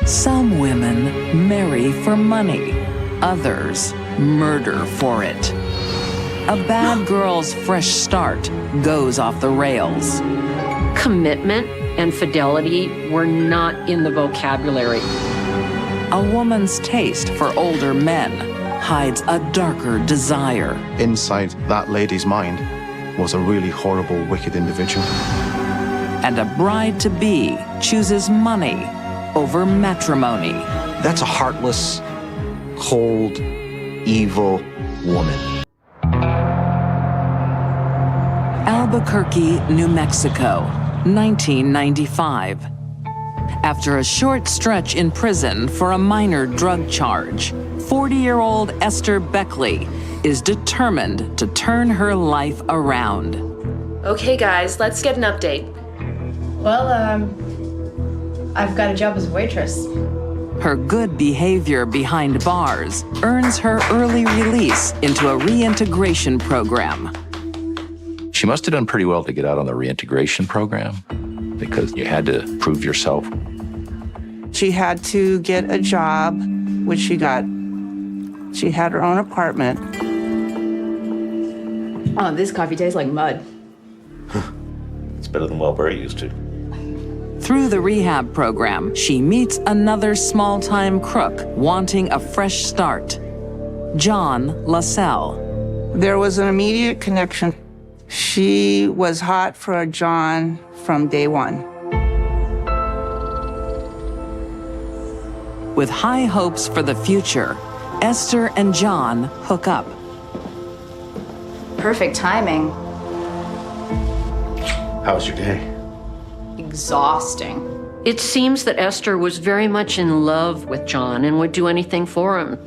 Some women marry for money, others murder for it. A bad girl's fresh start goes off the rails. Commitment and fidelity were not in the vocabulary. A woman's taste for older men hides a darker desire. Inside that lady's mind was a really horrible, wicked individual. And a bride-to-be chooses money over matrimony. That's a heartless, cold, evil woman. Albuquerque, New Mexico, 1995. After a short stretch in prison for a minor drug charge, 40-year-old Esther Beckley is determined to turn her life around. Okay, guys, let's get an update. Well, I've got a job as a waitress. Her good behavior behind bars earns her early release into a reintegration program. She must have done pretty well to get out on the reintegration program because you had to prove yourself. She had to get a job, which she got. She had her own apartment. Oh, this coffee tastes like mud. It's better than Wellbury used to. Through the rehab program, she meets another small-time crook wanting a fresh start, John LaSalle. There was an immediate connection. She was hot for John from day one. With high hopes for the future, Esther and John hook up. Perfect timing. How was your day? Exhausting. It seems that Esther was very much in love with John and would do anything for him.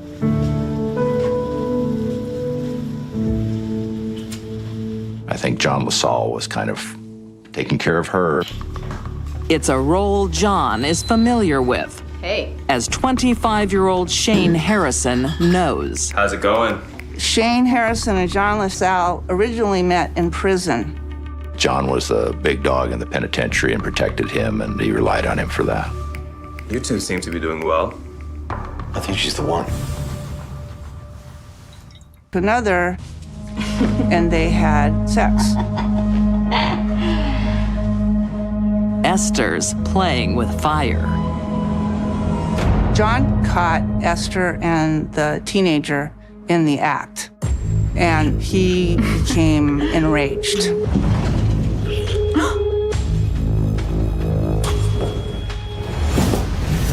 I think John LaSalle was kind of taking care of her. It's a role John is familiar with, Hey. as 25-year-old Shane Harrison knows. How's it going? Shane Harrison and John LaSalle originally met in prison. John was the big dog in the penitentiary and protected him, and he relied on him for that. You two seem to be doing well. I think she's the one. Another, and they had sex. Esther's playing with fire. John caught Esther and the teenager in the act, and he became enraged.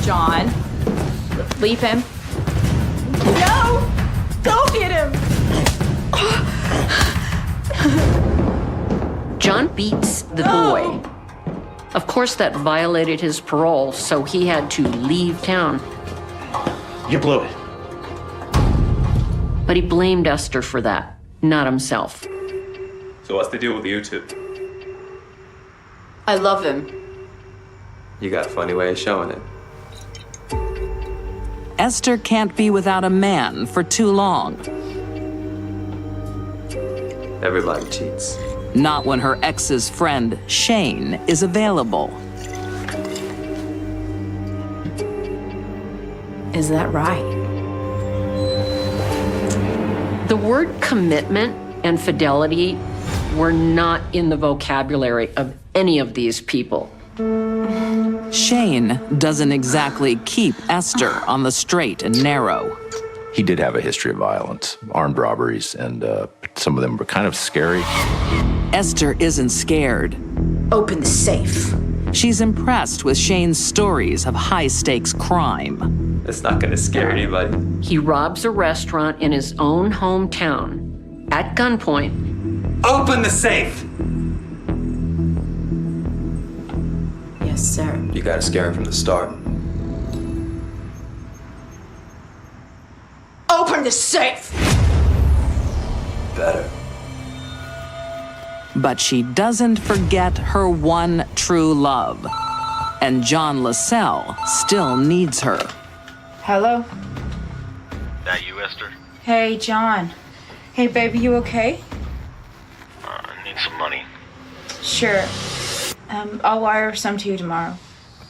John, leave him. No! Don't hit him! John beats the boy. Of course, that violated his parole, so he had to leave town. You blew it. But he blamed Esther for that, not himself. So what's the deal with you two? I love him. You got a funny way of showing it. Esther can't be without a man for too long. Everybody cheats. Not when her ex's friend, Shane, is available. Is that right? The word commitment and fidelity were not in the vocabulary of any of these people. Shane doesn't exactly keep Esther on the straight and narrow. He did have a history of violence, armed robberies, and some of them were kind of scary. Esther isn't scared. Open the safe. She's impressed with Shane's stories of high-stakes crime. It's not gonna scare anybody. He robs a restaurant in his own hometown at gunpoint. Open the safe! Yes, sir. You gotta scare him from the start. Open the safe! Better. But she doesn't forget her one true love. And John LaSalle still needs her. Hello? That you, Esther? Hey, John. Hey, baby, you okay? I need some money. Sure. I'll wire some to you tomorrow.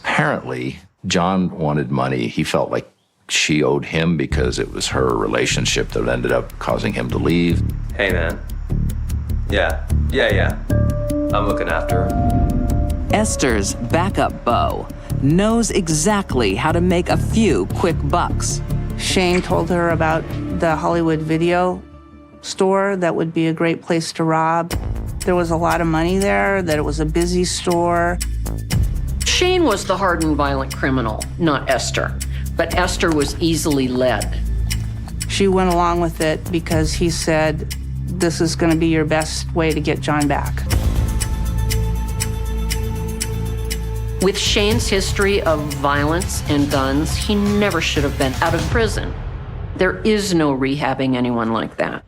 Apparently, John wanted money. He felt like she owed him because it was her relationship that ended up causing him to leave. Hey, man. Yeah. I'm looking after her. Esther's backup beau knows exactly how to make a few quick bucks. Shane told her about the Hollywood video store that would be a great place to rob. There was a lot of money there, that it was a busy store. Shane was the hardened violent criminal, not Esther. But Esther was easily led. She went along with it because he said, this is going to be your best way to get John back. With Shane's history of violence and guns, he never should have been out of prison. There is no rehabbing anyone like that.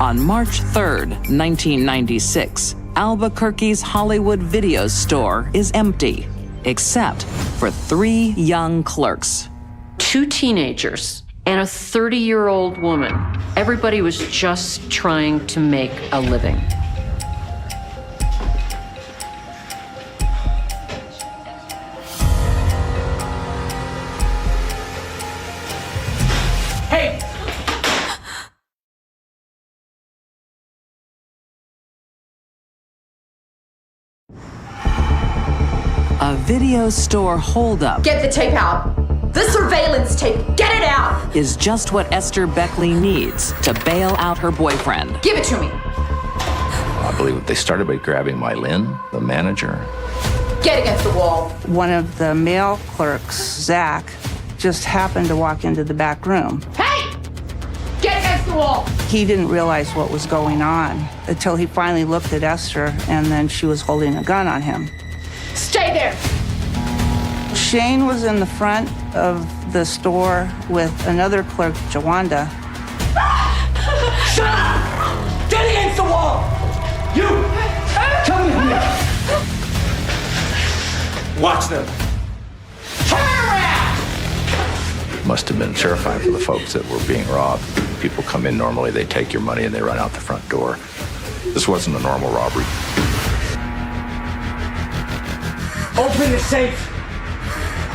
On March 3rd, 1996, Albuquerque's Hollywood video store is empty, except for 3 young clerks. 2 teenagers and a 30-year-old woman. Everybody was just trying to make a living. Hey! A video store holdup Get the tape out. The surveillance tape. Get it out. is just what Esther Beckley needs to bail out her boyfriend. Give it to me. I believe they started by grabbing Mylin, the manager. Get against the wall. One of the male clerks, Zach, just happened to walk into the back room. Hey! Get against the wall. He didn't realize what was going on until he finally looked at Esther, and then she was holding a gun on him. Stay there. Shane was in the front of the store with another clerk, Jawanda. Shut up! Get against the wall! You! Come with me! Watch them. Turn around! Must have been terrifying for the folks that were being robbed. People come in normally, they take your money and they run out the front door. This wasn't a normal robbery. Open the safe!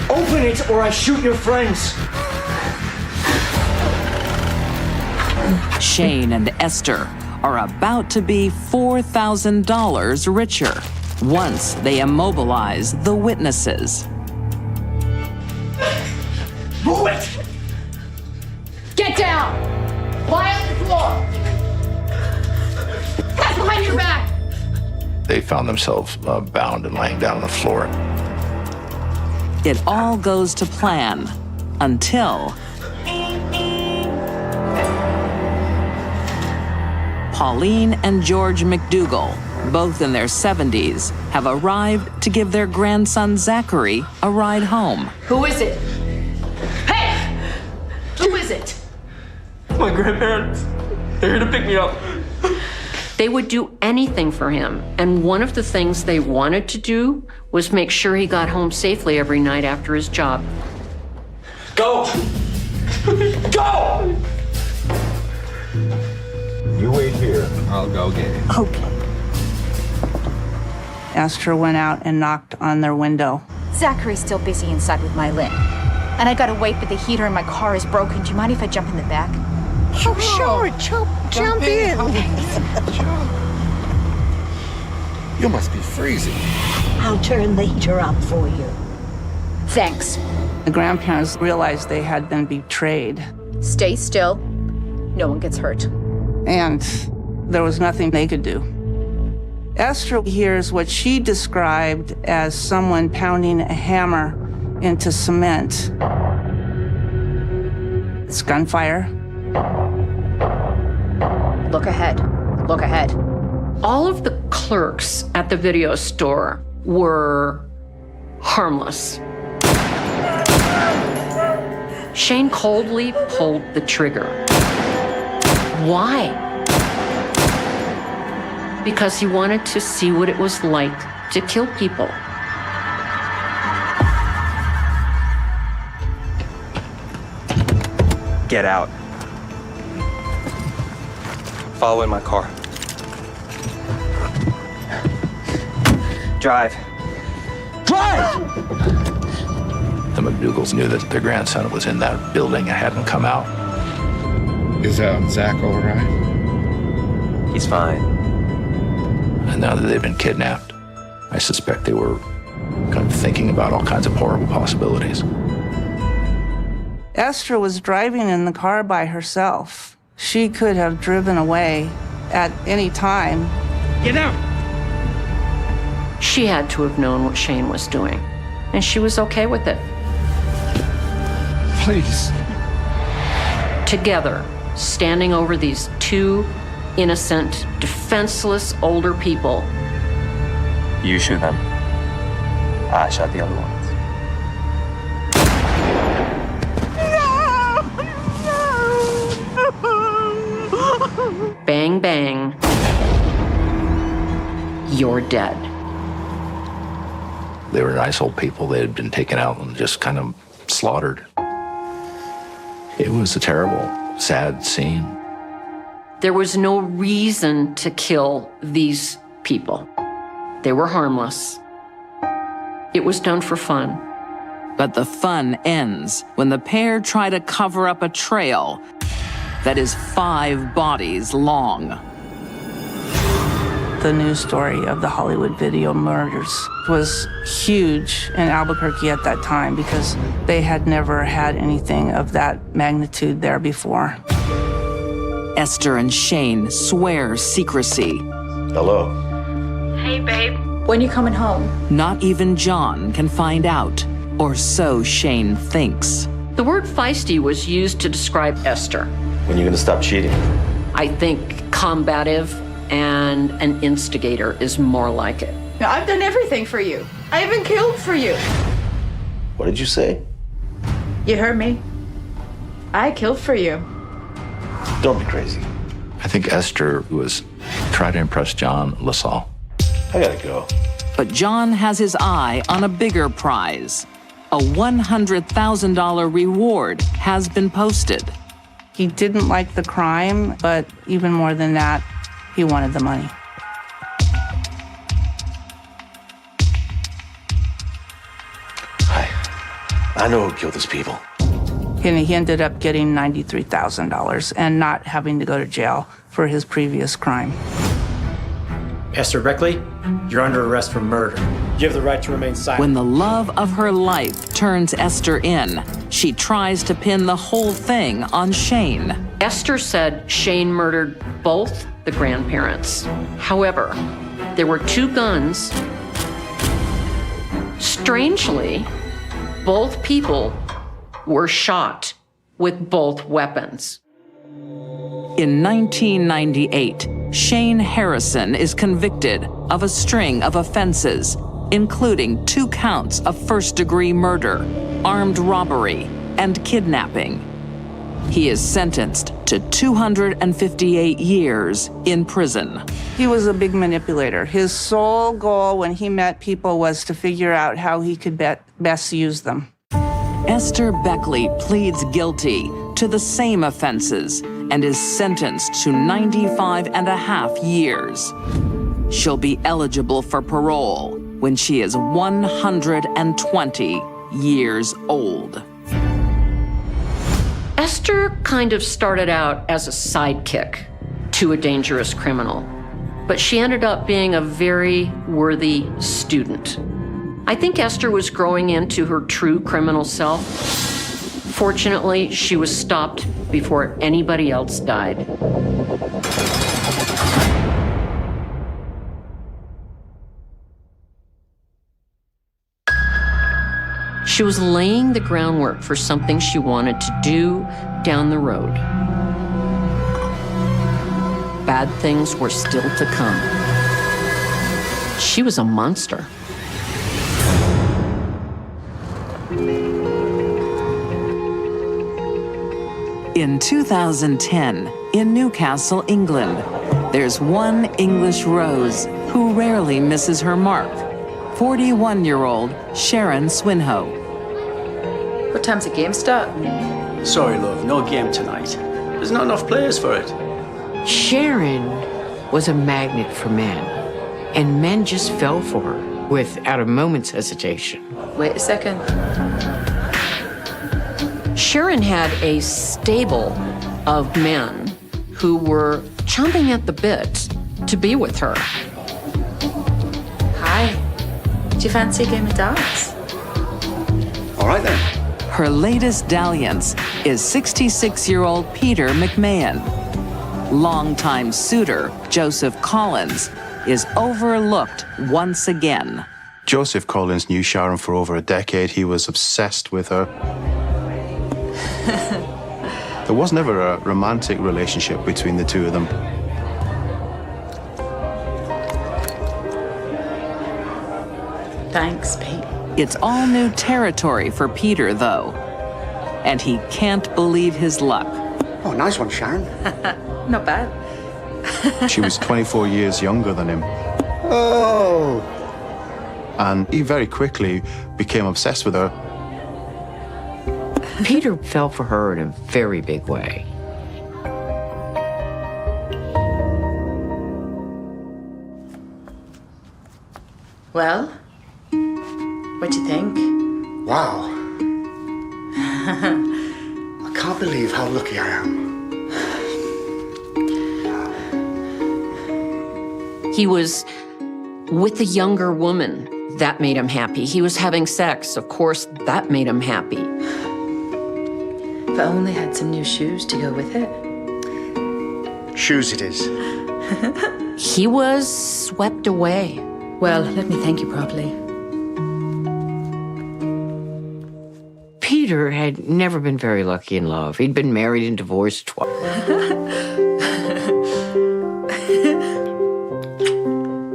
Open it or I shoot your friends! Shane and Esther are about to be $4,000 richer once they immobilize the witnesses. Move it! Get down. Lie on the floor. Hands behind your back. They found themselves bound and laying down on the floor. It all goes to plan until Pauline and George McDougal, both in their 70s, have arrived to give their grandson Zachary a ride home. Who is it? Hey! Who is it? My grandparents. They're here to pick me up. They would do anything for him, and one of the things they wanted to do was make sure he got home safely every night after his job. Go! Go! You wait here. I'll go get it. Okay. Esther went out and knocked on their window. Zachary's still busy inside with Mylin. And I gotta wait, but the heater in my car is broken. Do you mind if I jump in the back? Oh, sure. Jump in. You must be freezing. I'll turn the heater up for you. Thanks. The grandparents realized they had been betrayed, Stay still. No one gets hurt. and there was nothing they could do. Esther hears what she described as someone pounding a hammer into cement. It's gunfire. Look ahead. Look ahead. All of the clerks at the video store were harmless. Shane coldly pulled the trigger. Why? Because he wanted to see what it was like to kill people. Get out. Follow in my car. Drive. Drive! The McDougalls knew that their grandson was in that building and hadn't come out. Is Zach all right? He's fine. And now that they've been kidnapped, I suspect they were kind of thinking about all kinds of horrible possibilities. Esther was driving in the car by herself. She could have driven away at any time. Get out! She had to have known what Shane was doing, and she was okay with it. Please. Together, standing over these two innocent, defenseless older people. You shoot them. I shot the other ones. Bang, bang. You're dead. They were nice old people. They had been taken out and just kind of slaughtered. It was a terrible, sad scene. There was no reason to kill these people. They were harmless. It was done for fun. But the fun ends when the pair try to cover up a trail that is 5 bodies long. The news story of the Hollywood video murders was huge in Albuquerque at that time because they had never had anything of that magnitude there before. Esther and Shane swear secrecy. Hello. Hey, babe. When you coming home? Not even John can find out, or so Shane thinks. The word feisty was used to describe Esther. When are you gonna stop cheating? I think combative and an instigator is more like it. I've done everything for you. I even killed for you. What did you say? You heard me. I killed for you. Don't be crazy. I think Esther was trying to impress John LaSalle. I gotta go. But John has his eye on a bigger prize. A $100,000 reward has been posted. He didn't like the crime, but even more than that, he wanted the money. I know who killed these people. And he ended up getting $93,000 and not having to go to jail for his previous crime. Esther Beckley, you're under arrest for murder. You have the right to remain silent. When the love of her life turns Esther in, she tries to pin the whole thing on Shane. Esther said Shane murdered both the grandparents. However, there were 2 guns. Strangely, both people were shot with both weapons. In 1998, Shane Harrison is convicted of a string of offenses, including 2 counts of first-degree murder, armed robbery, and kidnapping. He is sentenced to 258 years in prison. He was a big manipulator. His sole goal when he met people was to figure out how he could best use them. Esther Beckley pleads guilty to the same offenses and is sentenced to 95.5 years. She'll be eligible for parole when she is 120 years old. Esther kind of started out as a sidekick to a dangerous criminal, but she ended up being a very worthy student. I think Esther was growing into her true criminal self. Fortunately, she was stopped before anybody else died. She was laying the groundwork for something she wanted to do down the road. Bad things were still to come. She was a monster. In 2010, in Newcastle, England, there's one English Rose who rarely misses her mark. 41-year-old Sharon Swinhoe. What time's the game start? Sorry, love, no game tonight. There's not enough players for it. Sharon was a magnet for men, and men just fell for her without a moment's hesitation. Wait a second. Sharon had a stable of men who were chomping at the bit to be with her. Hi. Do you fancy a game of darts? All right then. Her latest dalliance is 66-year-old Peter McMahon. Longtime suitor Joseph Collins is overlooked once again. Joseph Collins knew Sharon for over a decade. He was obsessed with her. There was never a romantic relationship between the two of them. Thanks, Pete. It's all new territory for Peter, though, and he can't believe his luck. Oh, nice one, Sharon. Not bad. She was 24 years younger than him. Oh. And he very quickly became obsessed with her. Peter fell for her in a very big way. Well, what do you think? Wow. I can't believe how lucky I am. He was with a younger woman. That made him happy. He was having sex. Of course, that made him happy. If I only had some new shoes to go with it. Shoes it is. He was swept away. Well, let me thank you properly. Peter had never been very lucky in love. He'd been married and divorced twice.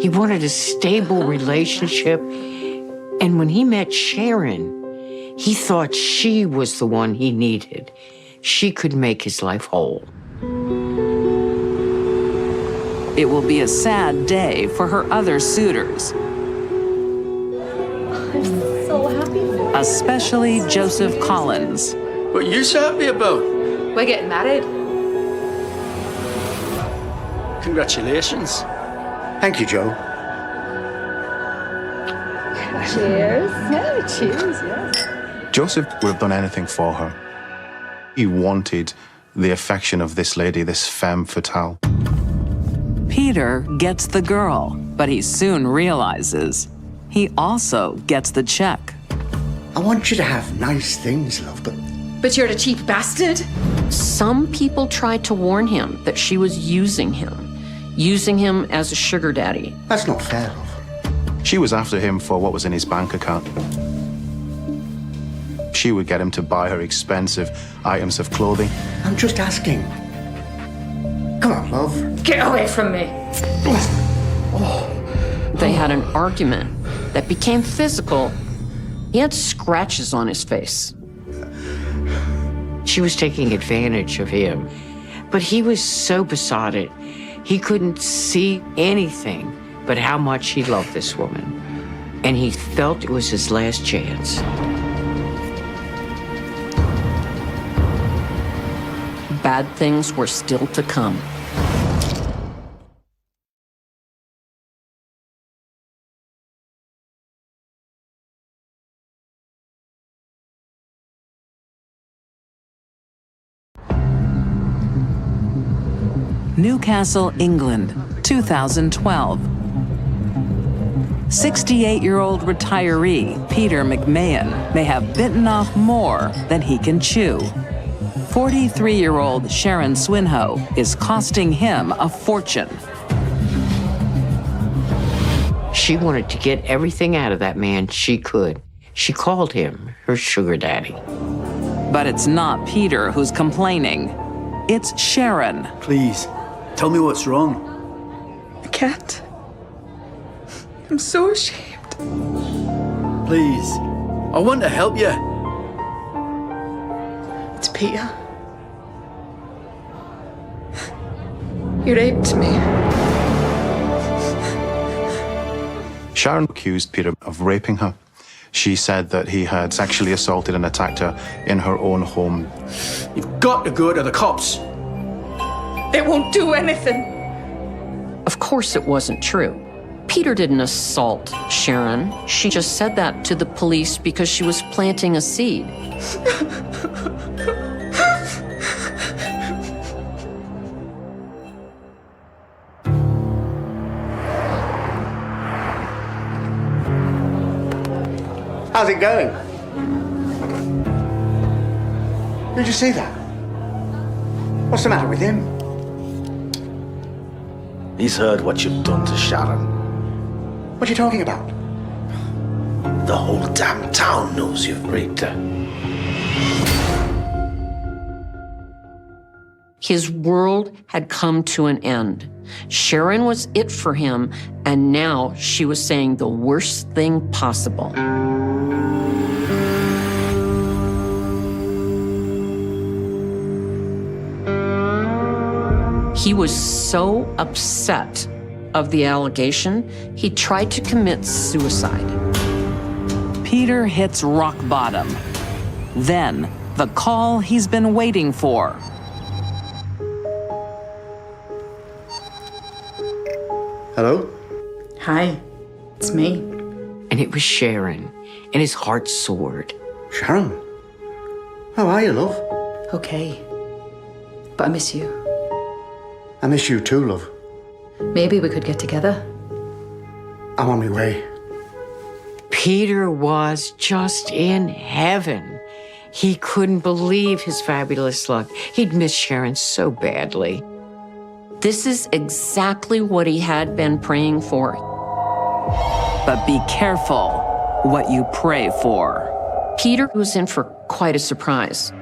He wanted a stable relationship. And when he met Sharon, he thought she was the one he needed. She could make his life whole. It will be a sad day for her other suitors. I'm so happy for you. Especially Joseph Collins. What are you so happy about? We're getting married. Congratulations. Thank you, Joe. Cheers. Yeah, cheers, yeah. Joseph would have done anything for her. He wanted the affection of this lady, this femme fatale. Peter gets the girl, but he soon realizes he also gets the check. I want you to have nice things, love, but... But you're the cheap bastard. Some people tried to warn him that she was using him as a sugar daddy. That's not fair, love. She was after him for what was in his bank account. She would get him to buy her expensive items of clothing. I'm just asking. Come on, love. Get away from me. They had an argument that became physical. He had scratches on his face. She was taking advantage of him, but he was so besotted, he couldn't see anything but how much he loved this woman. And he felt it was his last chance. Bad things were still to come. Newcastle, England, 2012. 68-year-old retiree Peter McMahon may have bitten off more than he can chew. 43-year-old Sharon Swinhoe is costing him a fortune. She wanted to get everything out of that man she could. She called him her sugar daddy. But it's not Peter who's complaining. It's Sharon. Please, tell me what's wrong. I can't. I'm so ashamed. Please, I want to help you. It's Peter. You raped me. Sharon accused Peter of raping her. She said that he had sexually assaulted and attacked her in her own home. You've got to go to the cops. They won't do anything. Of course it wasn't true. Peter didn't assault Sharon. She just said that to the police because she was planting a seed. it going? Did you see that? What's the matter with him? He's heard what you've done to Sharon. What are you talking about? The whole damn town knows you've raped her. His world had come to an end. Sharon was it for him, and now she was saying the worst thing possible. He was so upset of the allegation, he tried to commit suicide. Peter hits rock bottom. Then, the call he's been waiting for. Hello? Hi, it's me. And it was Sharon, and his heart soared. Sharon? How are you, love? Okay, but I miss you. I miss you too, love. Maybe we could get together. I'm on my way. Peter was just in heaven. He couldn't believe his fabulous luck. He'd missed Sharon so badly. This is exactly what he had been praying for. But be careful what you pray for. Peter was in for quite a surprise.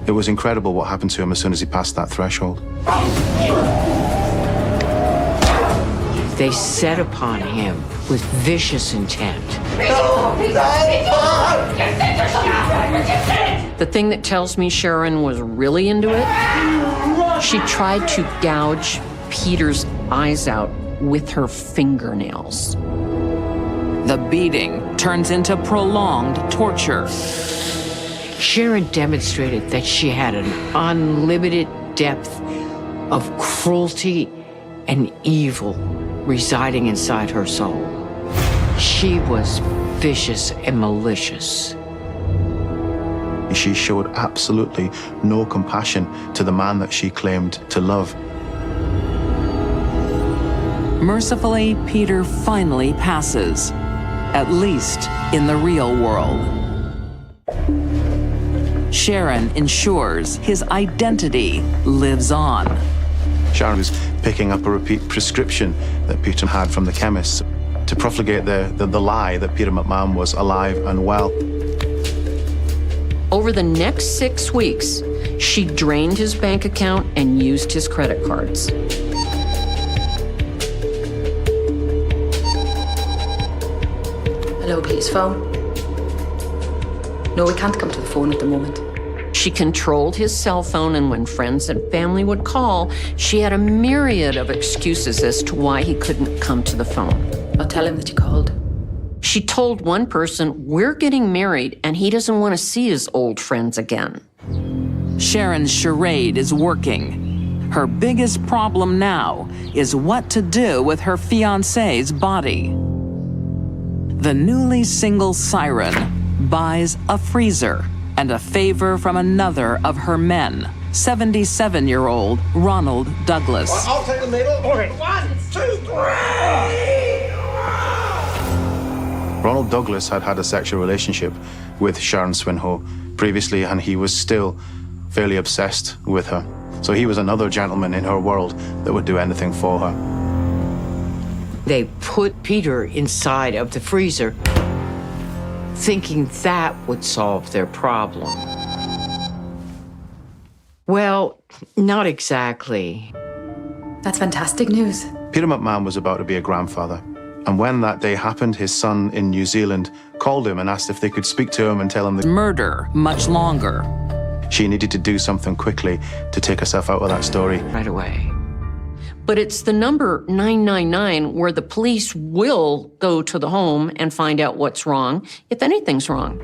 It was incredible what happened to him as soon as he passed that threshold. They set upon him with vicious intent. The thing that tells me Sharon was really into it, she tried to gouge Peter's eyes out with her fingernails. The beating turns into prolonged torture. Sharon demonstrated that she had an unlimited depth of cruelty and evil residing inside her soul. She was vicious and malicious. She showed absolutely no compassion to the man that she claimed to love. Mercifully, Peter finally passes, at least in the real world. Sharon ensures his identity lives on. Sharon was picking up a repeat prescription that Peter had from the chemist to profligate the lie that Peter McMahon was alive and well. Over the next 6 weeks, she drained his bank account and used his credit cards. Hello, please, phone. No, we can't come to the phone at the moment. She controlled his cell phone, and when friends and family would call, she had a myriad of excuses as to why he couldn't come to the phone. I'll tell him that you called. She told one person, "We're getting married, and he doesn't want to see his old friends again." Sharon's charade is working. Her biggest problem now is what to do with her fiancé's body. The newly single siren buys a freezer and a favor from another of her men, 77-year-old Ronald Douglas. I'll take the middle. Okay. 1, 2, 3. Ronald Douglas had had a sexual relationship with Sharon Swinhoe previously, and he was still fairly obsessed with her. So he was another gentleman in her world that would do anything for her. They put Peter inside of the freezer, thinking that would solve their problem. Well, not exactly. That's fantastic news. Peter McMahon was about to be a grandfather. And when that day happened, his son in New Zealand called him and asked if they could speak to him and tell him the murder much longer. She needed to do something quickly to take herself out of that story. Right away. But it's the number 999 where the police will go to the home and find out what's wrong, if anything's wrong.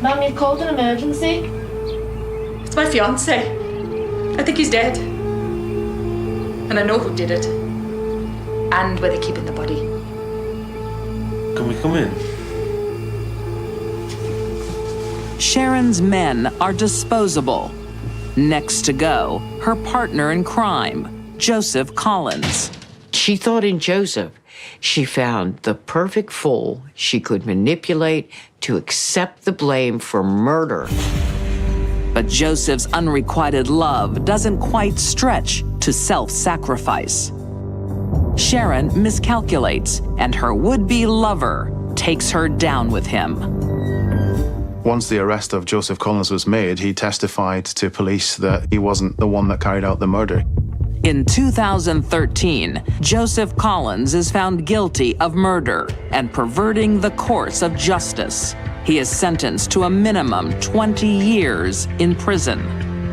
Mom, you've called an emergency? It's my fiancé. I think he's dead. And I know who did it. And where they're keeping the body. Can we come in? Sharon's men are disposable. Next to go, her partner in crime, Joseph Collins. She thought in Joseph she found the perfect fool she could manipulate to accept the blame for murder. But Joseph's unrequited love doesn't quite stretch to self-sacrifice. Sharon miscalculates, and her would-be lover takes her down with him. Once the arrest of Joseph Collins was made, he testified to police that he wasn't the one that carried out the murder. In 2013, Joseph Collins is found guilty of murder and perverting the course of justice. He is sentenced to a minimum 20 years in prison.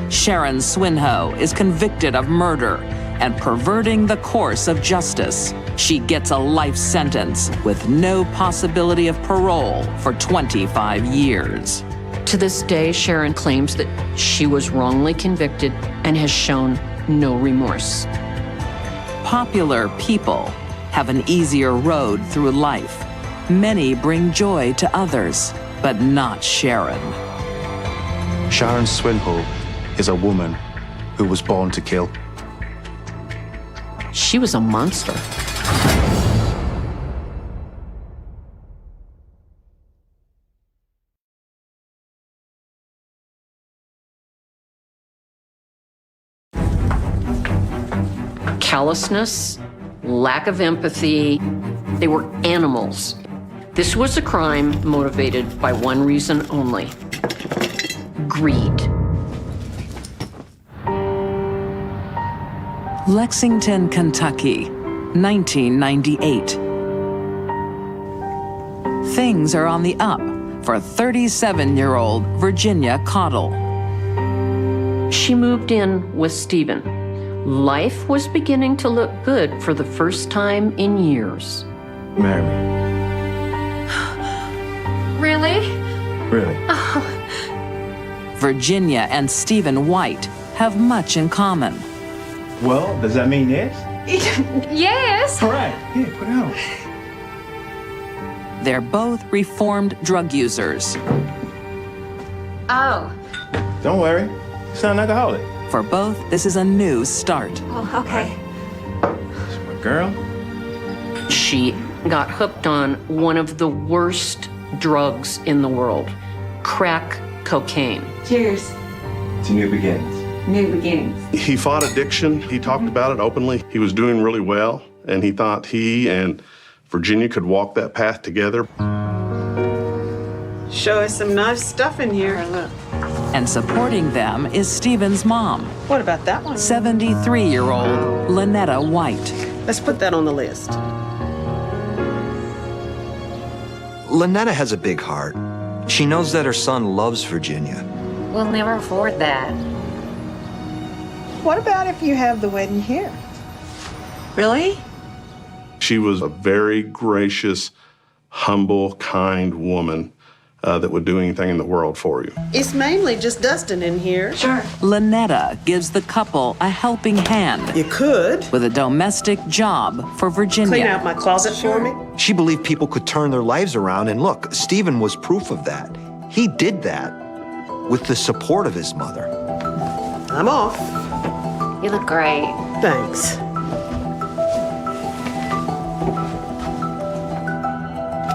Sharon Swinhoe is convicted of murder and perverting the course of justice. She gets a life sentence with no possibility of parole for 25 years. To this day, Sharon claims that she was wrongly convicted and has shown no remorse. Popular people have an easier road through life. Many bring joy to others, but not Sharon. Sharon Swinhoe is a woman who was born to kill. She was a monster. Callousness, lack of empathy, they were animals. This was a crime motivated by one reason only: greed. Lexington, Kentucky, 1998. Things are on the up for 37-year-old Virginia Cottle. She moved in with Stephen. Life was beginning to look good for the first time in years. Marry me. Really? Really? Virginia and Stephen White have much in common. Well, does that mean yes? Yes. All right. Yeah, put it on. They're both reformed drug users. Oh. Don't worry. You sound like an alcoholic. For both, this is a new start. Oh, okay. That's my girl. She got hooked on one of the worst drugs in the world, crack cocaine. Cheers. To new beginnings. New beginnings. He fought addiction. He talked about it openly. He was doing really well, and he thought he and Virginia could walk that path together. Show us some nice stuff in here. Look. And supporting them is Stephen's mom. What about that one? 73-year-old Lynetta White. Let's put that on the list. Lynetta has a big heart. She knows that her son loves Virginia. We'll never afford that. What about if you have the wedding here? Really? She was a very gracious, humble, kind woman that would do anything in the world for you. It's mainly just Dustin in here. Sure. Lynetta gives the couple a helping hand. You could. With a domestic job for Virginia. Clean out my closet for me? She believed people could turn their lives around, and look, Stephen was proof of that. He did that with the support of his mother. I'm off. You look great. Thanks.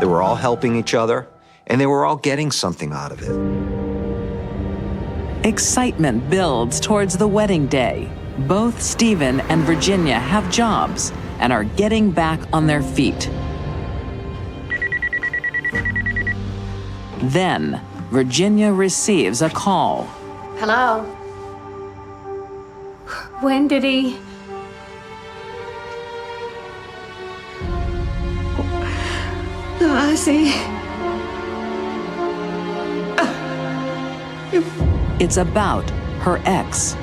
They were all helping each other, and they were all getting something out of it. Excitement builds towards the wedding day. Both Stephen and Virginia have jobs and are getting back on their feet. Then, Virginia receives a call. Hello? When did he... Oh, I see. It's about her ex.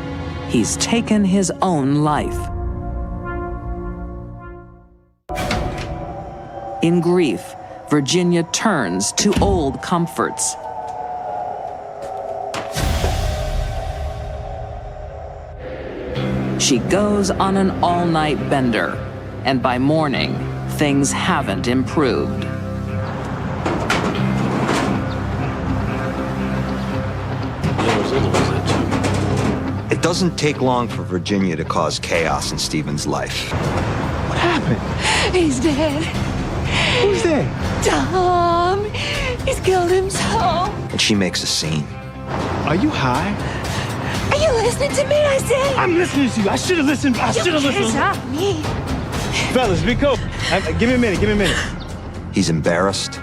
He's taken his own life. In grief, Virginia turns to old comforts. She goes on an all-night bender, and by morning, things haven't improved. It doesn't take long for Virginia to cause chaos in Stephen's life. What happened? He's dead. Who's dead? Tom! He's killed himself. And she makes a scene. Are you high? Are you listening to me, I said? I'm listening to you. I should have listened. I should have listened. Stop me. Fellas, be cool. Give me a minute. Give me a minute. He's embarrassed.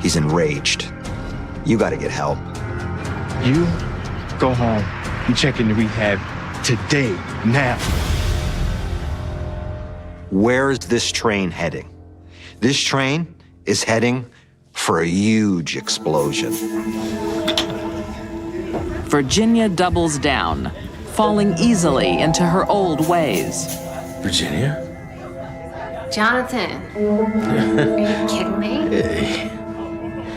He's enraged. You gotta get help. You go home. You check into rehab today, now. Where is this train heading? This train is heading for a huge explosion. Virginia doubles down, falling easily into her old ways. Virginia? Jonathan, are you kidding me? Hey.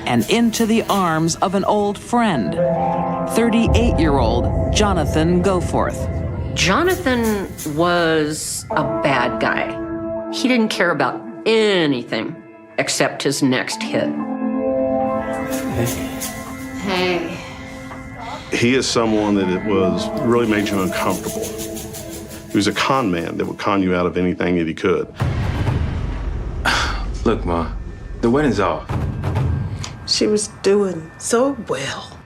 And into the arms of an old friend, 38-year-old Jonathan Goforth. Jonathan was a bad guy. He didn't care about anything except his next hit. Hey. He is someone that it was really made you uncomfortable. He was a con man that would con you out of anything that he could. Look, Ma, the wedding's off. She was doing so well.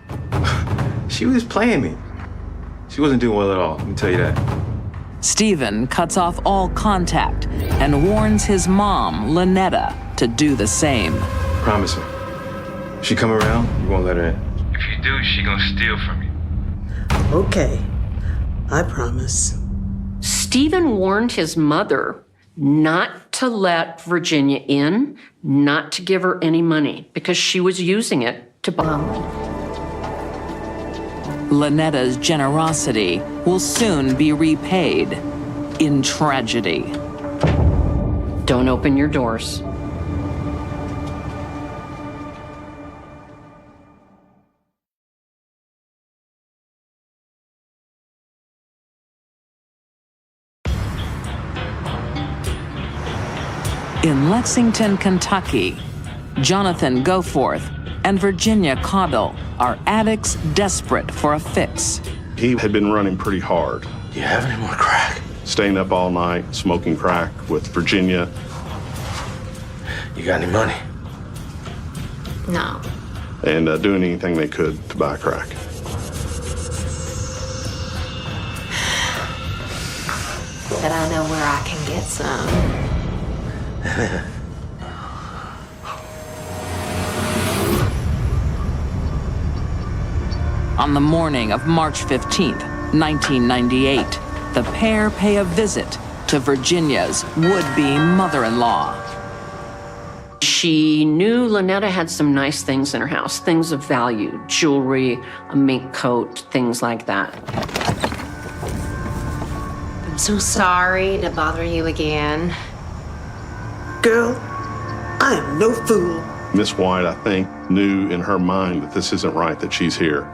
She was playing me. She wasn't doing well at all, let me tell you that. Stephen cuts off all contact and warns his mom, Lynetta, to do the same. Promise me. If she come around, you won't let her in. If you do, she gonna steal from you. Okay, I promise. Stephen warned his mother not to let Virginia in, not to give her any money, because she was using it to buy. Lynetta's generosity will soon be repaid in tragedy. Don't open your doors. In Lexington, Kentucky, Jonathan Goforth and Virginia Caudle are addicts desperate for a fix. He had been running pretty hard. Do you have any more crack? Staying up all night, smoking crack with Virginia. You got any money? No. And doing anything they could to buy crack. But I know where I can get some. On the morning of March 15th, 1998, the pair pay a visit to Virginia's would-be mother-in-law. She knew Lynetta had some nice things in her house, things of value, jewelry, a mink coat, things like that. I'm so sorry to bother you again. Girl, I am no fool. Miss White, I think, knew in her mind that this isn't right that she's here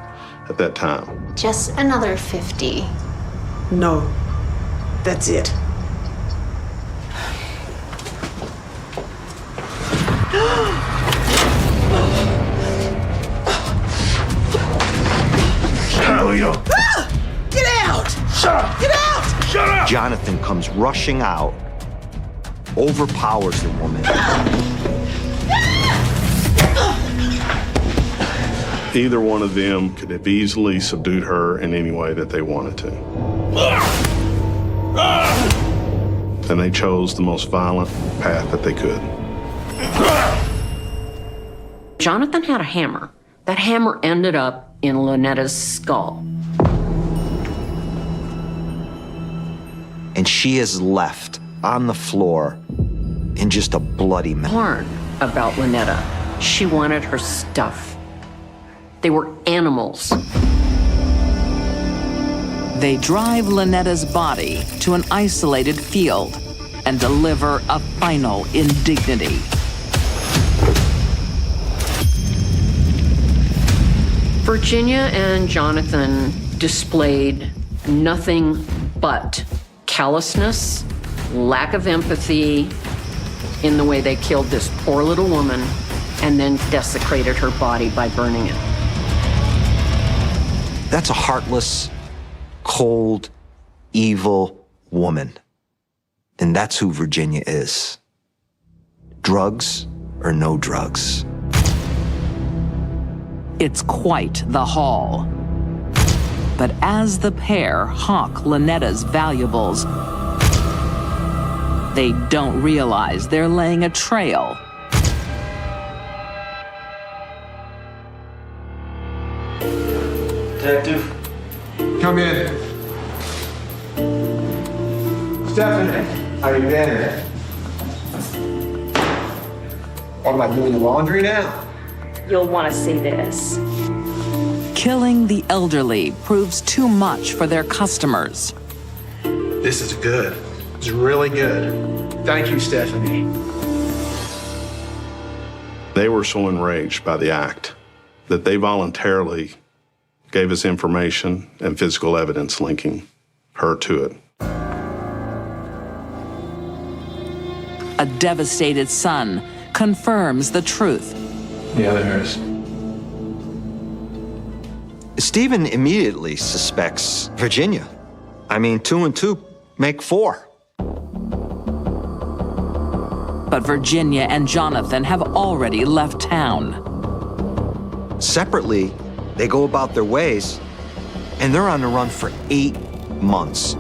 at that time. Just another 50. No, that's it. Get out! Shut up! Get out! Shut up! Jonathan comes rushing out, overpowers the woman. Either one of them could have easily subdued her in any way that they wanted to. And they chose the most violent path that they could. Jonathan had a hammer. That hammer ended up in Lynetta's skull. And she is left on the floor in just a bloody mess. Learn about Lynetta. She wanted her stuff. They were animals. They drive Lynetta's body to an isolated field and deliver a final indignity. Virginia and Jonathan displayed nothing but callousness, lack of empathy in the way they killed this poor little woman and then desecrated her body by burning it. That's a heartless, cold, evil woman. And that's who Virginia is. Drugs or no drugs. It's quite the haul. But as the pair hawk Lynetta's valuables, they don't realize they're laying a trail. Detective? Come in. Stephanie, how you been? What am I doing the laundry now? You'll want to see this. Killing the elderly proves too much for their customers. This is good. It's really good. Thank you, Stephanie. They were so enraged by the act that they voluntarily gave us information and physical evidence linking her to it. A devastated son confirms the truth. Yeah, there is. Stephen immediately suspects Virginia. I mean, 2 and 2 make 4. But Virginia and Jonathan have already left town. Separately, they go about their ways, and they're on the run for 8 months.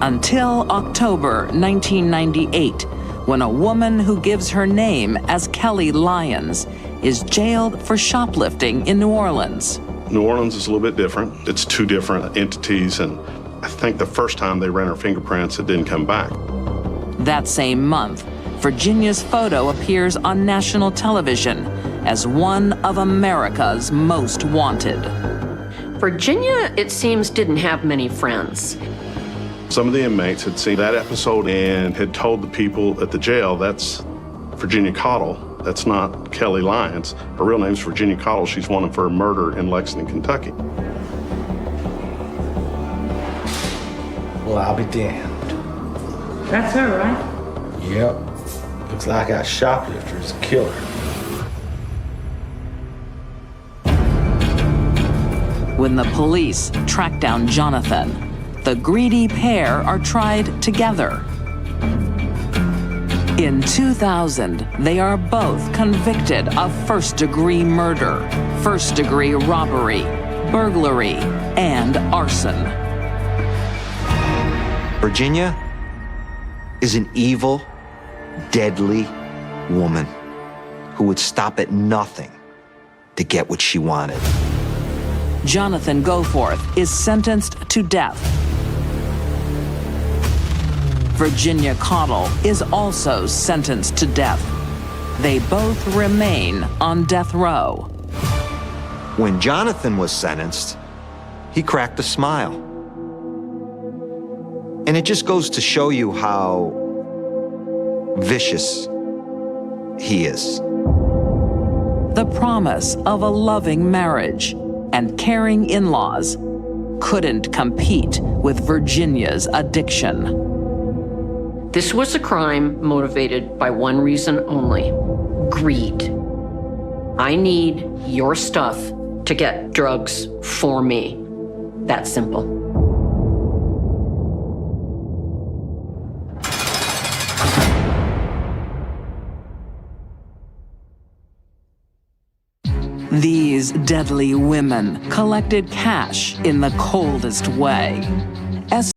Until October 1998, when a woman who gives her name as Kelly Lyons is jailed for shoplifting in New Orleans. New Orleans is a little bit different. It's 2 different entities, and I think the first time they ran her fingerprints, it didn't come back. That same month, Virginia's photo appears on national television as one of America's most wanted. Virginia, it seems, didn't have many friends. Some of the inmates had seen that episode and had told the people at the jail, that's Virginia Cottle. That's not Kelly Lyons. Her real name's Virginia Cottle. She's wanted for a murder in Lexington, Kentucky. Well, I'll be damned. That's her, right? Yep. Looks like our shoplifter's a killer. When the police track down Jonathan, the greedy pair are tried together. In 2000, they are both convicted of first-degree murder, first-degree robbery, burglary, and arson. Virginia is an evil, deadly woman who would stop at nothing to get what she wanted. Jonathan Goforth is sentenced to death. Virginia Cottle is also sentenced to death. They both remain on death row. When Jonathan was sentenced, he cracked a smile. And it just goes to show you how vicious he is. The promise of a loving marriage and caring in-laws couldn't compete with Virginia's addiction. This was a crime motivated by one reason only: greed. I need your stuff to get drugs for me. That simple. These deadly women collected cash in the coldest way.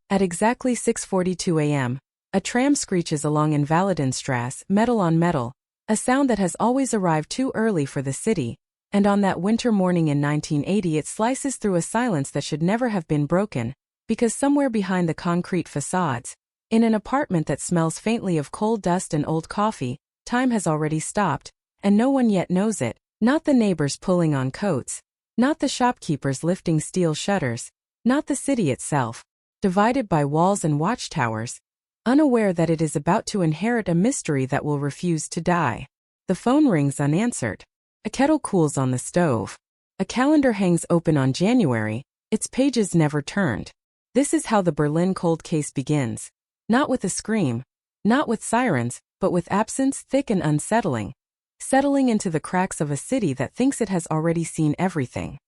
At exactly 6:42 a.m., a tram screeches along Invalidenstrasse, metal on metal, a sound that has always arrived too early for the city, and on that winter morning in 1980 it slices through a silence that should never have been broken, because somewhere behind the concrete facades, in an apartment that smells faintly of coal dust and old coffee, time has already stopped, and no one yet knows it, not the neighbors pulling on coats, not the shopkeepers lifting steel shutters, not the city itself, divided by walls and watchtowers, unaware that it is about to inherit a mystery that will refuse to die. The phone rings unanswered. A kettle cools on the stove. A calendar hangs open on January, its pages never turned. This is how the Berlin cold case begins. Not with a scream, not with sirens, but with absence thick and unsettling, settling into the cracks of a city that thinks it has already seen everything.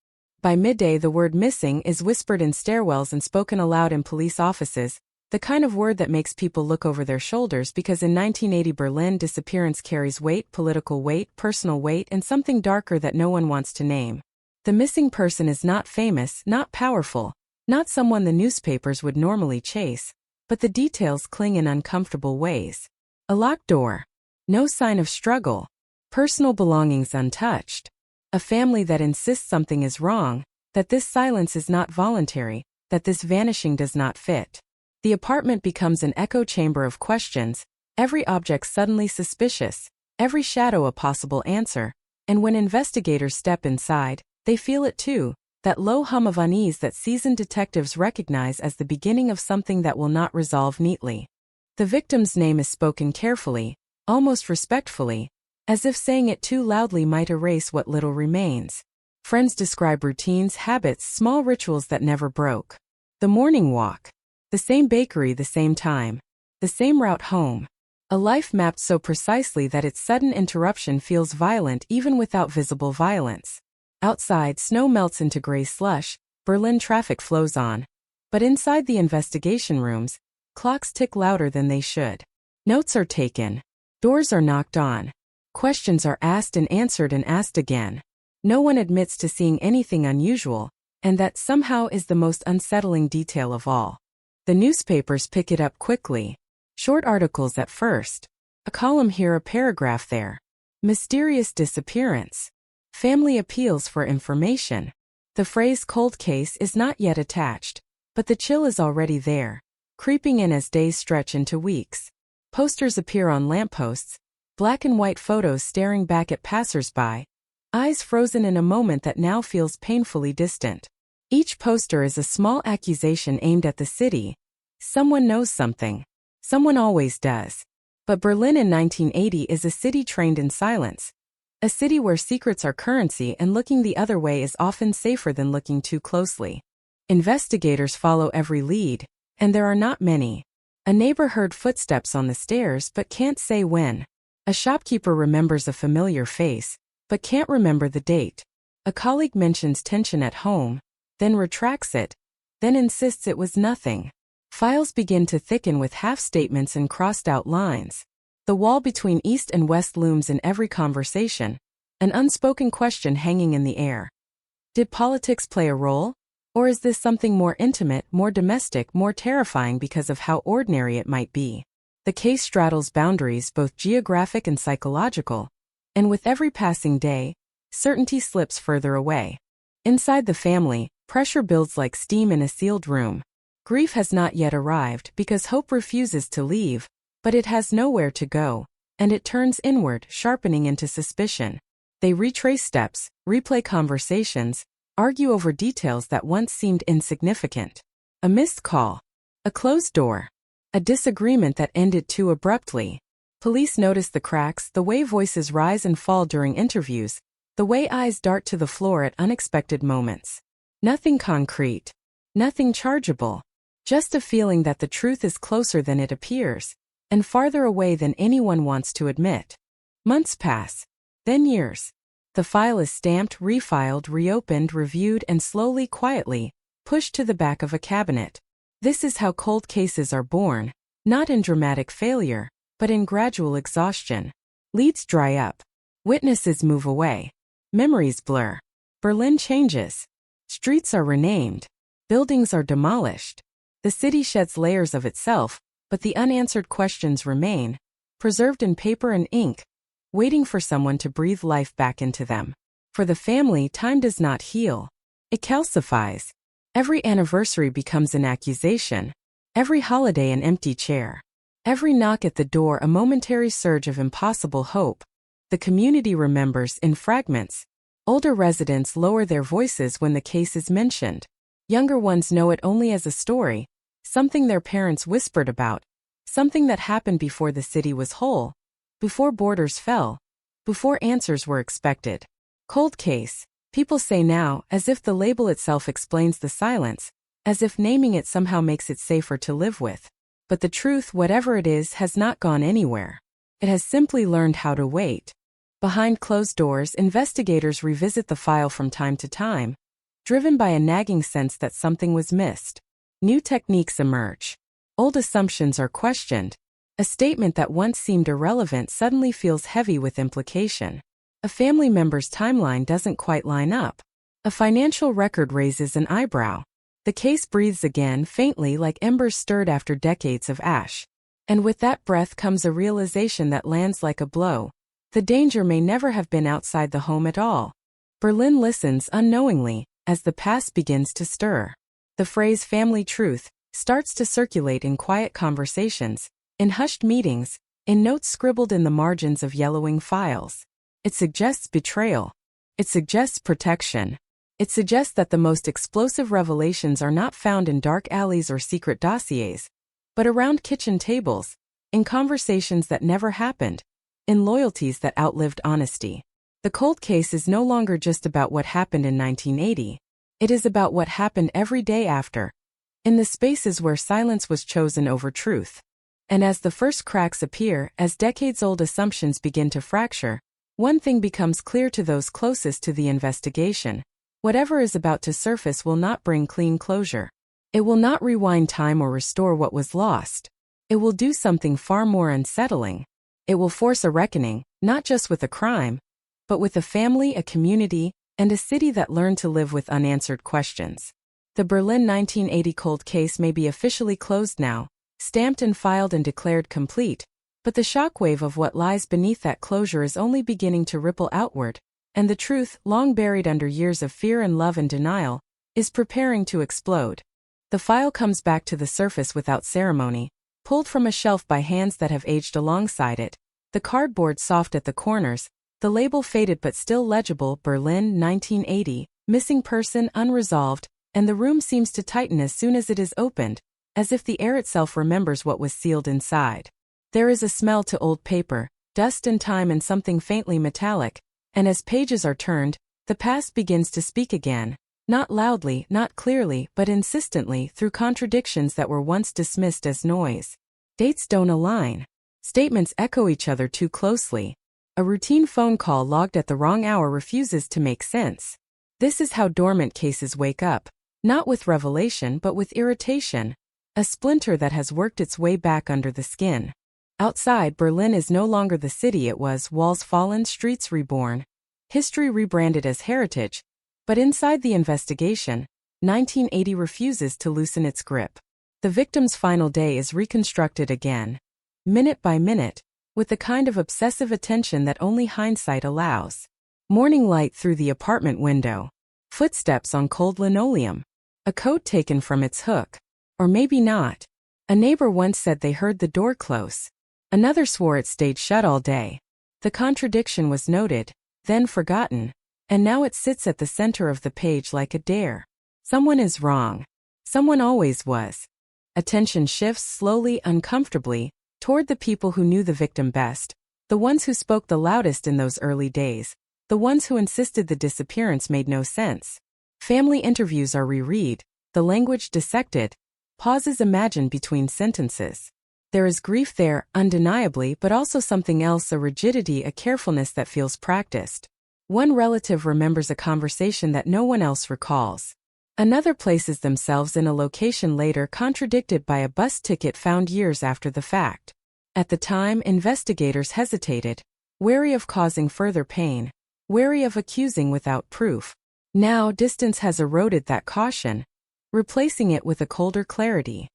By midday, the word missing is whispered in stairwells and spoken aloud in police offices, the kind of word that makes people look over their shoulders because in 1980 Berlin disappearance carries weight, political weight, personal weight, and something darker that no one wants to name. The missing person is not famous, not powerful, not someone the newspapers would normally chase, but the details cling in uncomfortable ways. A locked door. No sign of struggle. Personal belongings untouched. A family that insists something is wrong, that this silence is not voluntary, that this vanishing does not fit. The apartment becomes an echo chamber of questions, every object suddenly suspicious, every shadow a possible answer, and when investigators step inside, they feel it too, that low hum of unease that seasoned detectives recognize as the beginning of something that will not resolve neatly. The victim's name is spoken carefully, almost respectfully, as if saying it too loudly might erase what little remains. Friends describe routines, habits, small rituals that never broke. The morning walk. The same bakery, the same time. The same route home. A life mapped so precisely that its sudden interruption feels violent even without visible violence. Outside, snow melts into gray slush, Berlin traffic flows on. But inside the investigation rooms, clocks tick louder than they should. Notes are taken. Doors are knocked on. Questions are asked and asked again. No one admits to seeing anything unusual, and that somehow is the most unsettling detail of all. The newspapers pick it up quickly. Short articles at first. A column here, a paragraph there. Mysterious disappearance. Family appeals for information. The phrase cold case is not yet attached, but the chill is already there, creeping in as days stretch into weeks. Posters appear on lampposts, black and white photos staring back at passers-by, eyes frozen in a moment that now feels painfully distant. Each poster is a small accusation aimed at the city. Someone knows something. Someone always does. But Berlin in 1980 is a city trained in silence. A city where secrets are currency and looking the other way is often safer than looking too closely. Investigators follow every lead, and there are not many. A neighbor heard footsteps on the stairs but can't say when. A shopkeeper remembers a familiar face, but can't remember the date. A colleague mentions tension at home, then retracts it, then insists it was nothing. Files begin to thicken with half-statements and crossed-out lines. The wall between East and West looms in every conversation, an unspoken question hanging in the air. Did politics play a role? Or is this something more intimate, more domestic, more terrifying because of how ordinary it might be? The case straddles boundaries, both geographic and psychological, and with every passing day, certainty slips further away. Inside the family, pressure builds like steam in a sealed room. Grief has not yet arrived because hope refuses to leave, but it has nowhere to go, and it turns inward, sharpening into suspicion. They retrace steps, replay conversations, argue over details that once seemed insignificant. A missed call. A closed door. A disagreement that ended too abruptly. Police notice the cracks, the way voices rise and fall during interviews, the way eyes dart to the floor at unexpected moments. Nothing concrete. Nothing chargeable. Just a feeling that the truth is closer than it appears, and farther away than anyone wants to admit. Months pass. Then years. The file is stamped, refiled, reopened, reviewed, and slowly, quietly, pushed to the back of a cabinet. This is how cold cases are born, not in dramatic failure, but in gradual exhaustion. Leads dry up. Witnesses move away. Memories blur. Berlin changes. Streets are renamed. Buildings are demolished. The city sheds layers of itself, but the unanswered questions remain, preserved in paper and ink, waiting for someone to breathe life back into them. For the family, time does not heal. It calcifies. Every anniversary becomes an accusation. Every holiday an empty chair. Every knock at the door a momentary surge of impossible hope. The community remembers in fragments. Older residents lower their voices when the case is mentioned. Younger ones know it only as a story, something their parents whispered about, something that happened before the city was whole, before borders fell, before answers were expected. Cold case, people say now, as if the label itself explains the silence, as if naming it somehow makes it safer to live with. But the truth, whatever it is, has not gone anywhere. It has simply learned how to wait. Behind closed doors, investigators revisit the file from time to time, driven by a nagging sense that something was missed. New techniques emerge. Old assumptions are questioned. A statement that once seemed irrelevant suddenly feels heavy with implication. A family member's timeline doesn't quite line up. A financial record raises an eyebrow. The case breathes again, faintly, like embers stirred after decades of ash. And with that breath comes a realization that lands like a blow. The danger may never have been outside the home at all. Berlin listens unknowingly as the past begins to stir. The phrase family truth starts to circulate in quiet conversations, in hushed meetings, in notes scribbled in the margins of yellowing files. It suggests betrayal. It suggests protection. It suggests that the most explosive revelations are not found in dark alleys or secret dossiers, but around kitchen tables, in conversations that never happened, in loyalties that outlived honesty. The cold case is no longer just about what happened in 1980. It is about what happened every day after, in the spaces where silence was chosen over truth. And as the first cracks appear, as decades-old assumptions begin to fracture, one thing becomes clear to those closest to the investigation. Whatever is about to surface will not bring clean closure. It will not rewind time or restore what was lost. It will do something far more unsettling. It will force a reckoning, not just with a crime, but with a family, a community, and a city that learned to live with unanswered questions. The Berlin 1980 cold case may be officially closed now, stamped and filed and declared complete, but the shockwave of what lies beneath that closure is only beginning to ripple outward, and the truth, long buried under years of fear and love and denial, is preparing to explode. The file comes back to the surface without ceremony, pulled from a shelf by hands that have aged alongside it, the cardboard soft at the corners, the label faded but still legible, Berlin 1980, missing person unresolved, and the room seems to tighten as soon as it is opened, as if the air itself remembers what was sealed inside. There is a smell to old paper, dust and time and something faintly metallic, and as pages are turned, the past begins to speak again, not loudly, not clearly, but insistently through contradictions that were once dismissed as noise. Dates don't align. Statements echo each other too closely. A routine phone call logged at the wrong hour refuses to make sense. This is how dormant cases wake up, not with revelation but with irritation, a splinter that has worked its way back under the skin. Outside, Berlin is no longer the city it was, walls fallen, streets reborn, history rebranded as heritage, but inside the investigation, 1980 refuses to loosen its grip. The victim's final day is reconstructed again, minute by minute, with the kind of obsessive attention that only hindsight allows. Morning light through the apartment window, footsteps on cold linoleum, a coat taken from its hook. Or maybe not. A neighbor once said they heard the door close. Another swore it stayed shut all day. The contradiction was noted, then forgotten, and now it sits at the center of the page like a dare. Someone is wrong. Someone always was. Attention shifts slowly, uncomfortably, toward the people who knew the victim best, the ones who spoke the loudest in those early days, the ones who insisted the disappearance made no sense. Family interviews are reread, the language dissected, pauses imagined between sentences. There is grief there, undeniably, but also something else, a rigidity, a carefulness that feels practiced. One relative remembers a conversation that no one else recalls. Another places themselves in a location later contradicted by a bus ticket found years after the fact. At the time, investigators hesitated, wary of causing further pain, wary of accusing without proof. Now, distance has eroded that caution, replacing it with a colder clarity.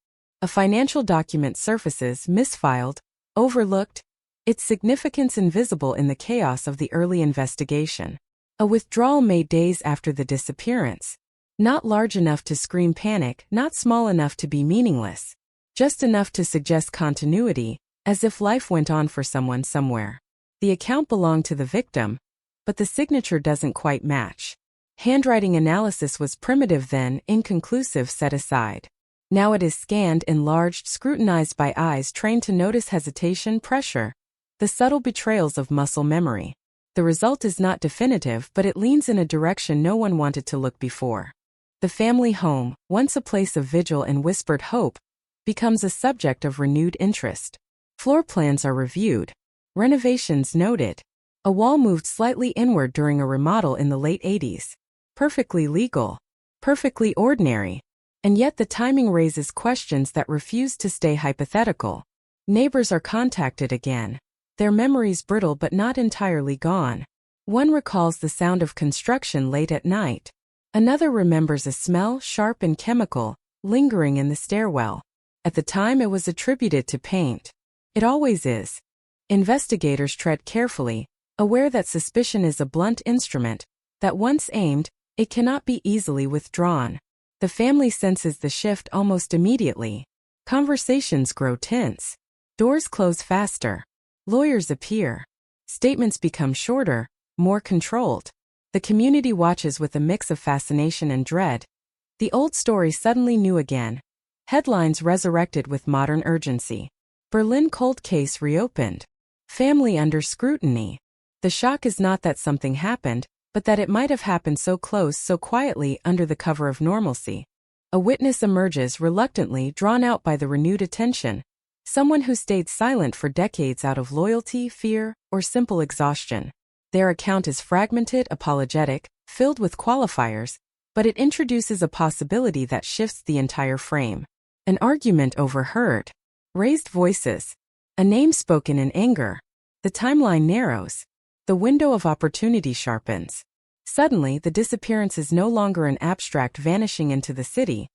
A financial document surfaces, misfiled, overlooked, its significance invisible in the chaos of the early investigation. A withdrawal made days after the disappearance. Not large enough to scream panic, not small enough to be meaningless. Just enough to suggest continuity, as if life went on for someone somewhere. The account belonged to the victim, but the signature doesn't quite match. Handwriting analysis was primitive then, inconclusive, set aside. Now it is scanned, enlarged, scrutinized by eyes trained to notice hesitation, pressure, the subtle betrayals of muscle memory. The result is not definitive, but it leans in a direction no one wanted to look before. The family home, once a place of vigil and whispered hope, becomes a subject of renewed interest. Floor plans are reviewed, renovations noted. A wall moved slightly inward during a remodel in the late 80s. Perfectly legal, perfectly ordinary, and yet the timing raises questions that refuse to stay hypothetical. Neighbors are contacted again, their memories brittle but not entirely gone. One recalls the sound of construction late at night. Another remembers a smell, sharp and chemical, lingering in the stairwell. At the time it was attributed to paint. It always is. Investigators tread carefully, aware that suspicion is a blunt instrument, that once aimed, it cannot be easily withdrawn. The family senses the shift almost immediately. Conversations grow tense. Doors close faster. Lawyers appear. Statements become shorter, more controlled. The community watches with a mix of fascination and dread. The old story suddenly new again. Headlines resurrected with modern urgency. Berlin cold case reopened. Family under scrutiny. The shock is not that something happened, but that it might have happened so close, so quietly, under the cover of normalcy. A witness emerges reluctantly, drawn out by the renewed attention. Someone who stayed silent for decades out of loyalty, fear, or simple exhaustion. Their account is fragmented, apologetic, filled with qualifiers, but it introduces a possibility that shifts the entire frame. An argument overheard. Raised voices. A name spoken in anger. The timeline narrows. The window of opportunity sharpens. Suddenly, the disappearance is no longer an abstract vanishing into the city,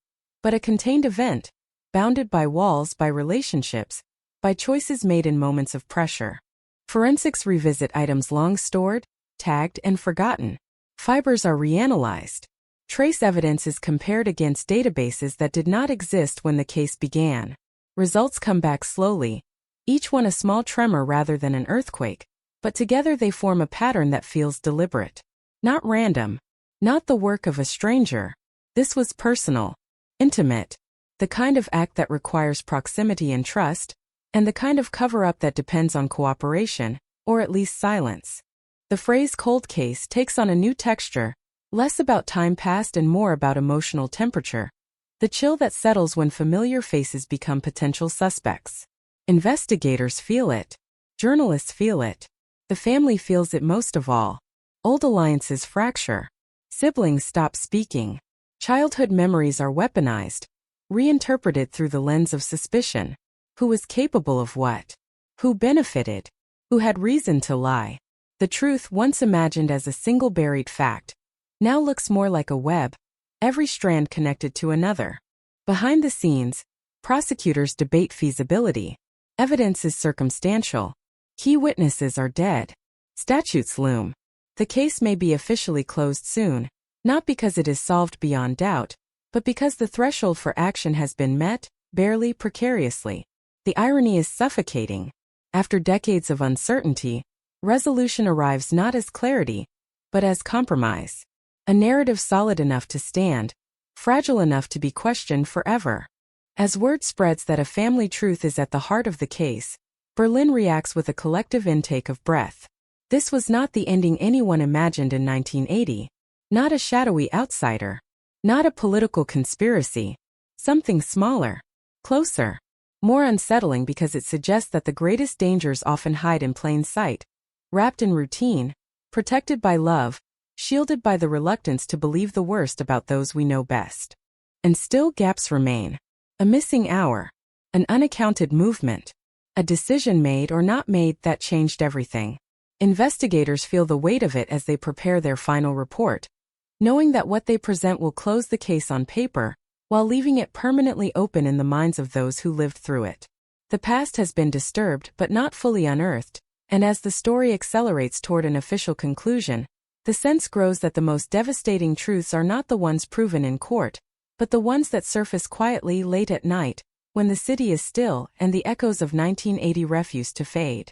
but a contained event, bounded by walls, by relationships, by choices made in moments of pressure. Forensics revisit items long stored, tagged, and forgotten. Fibers are reanalyzed. Trace evidence is compared against databases that did not exist when the case began. Results come back slowly, each one a small tremor rather than an earthquake, but together they form a pattern that feels deliberate. Not random. Not the work of a stranger. This was personal. Intimate. The kind of act that requires proximity and trust, and the kind of cover-up that depends on cooperation, or at least silence. The phrase cold case takes on a new texture, less about time passed and more about emotional temperature. The chill that settles when familiar faces become potential suspects. Investigators feel it. Journalists feel it. The family feels it most of all. Old alliances fracture. Siblings stop speaking. Childhood memories are weaponized, reinterpreted through the lens of suspicion. Who was capable of what? Who benefited? Who had reason to lie? The truth, once imagined as a single buried fact, now looks more like a web, every strand connected to another. Behind the scenes, prosecutors debate feasibility. Evidence is circumstantial. Key witnesses are dead. Statutes loom. The case may be officially closed soon, not because it is solved beyond doubt, but because the threshold for action has been met, barely, precariously. The irony is suffocating. After decades of uncertainty, resolution arrives not as clarity, but as compromise. A narrative solid enough to stand, fragile enough to be questioned forever. As word spreads that a family truth is at the heart of the case, Berlin reacts with a collective intake of breath. This was not the ending anyone imagined in 1980. Not a shadowy outsider. Not a political conspiracy. Something smaller. Closer. More unsettling because it suggests that the greatest dangers often hide in plain sight. Wrapped in routine, protected by love, shielded by the reluctance to believe the worst about those we know best. And still gaps remain. A missing hour. An unaccounted movement. A decision made or not made that changed everything. Investigators feel the weight of it as they prepare their final report, knowing that what they present will close the case on paper, while leaving it permanently open in the minds of those who lived through it. The past has been disturbed but not fully unearthed, and as the story accelerates toward an official conclusion, the sense grows that the most devastating truths are not the ones proven in court, but the ones that surface quietly late at night, when the city is still and the echoes of 1980 refuse to fade.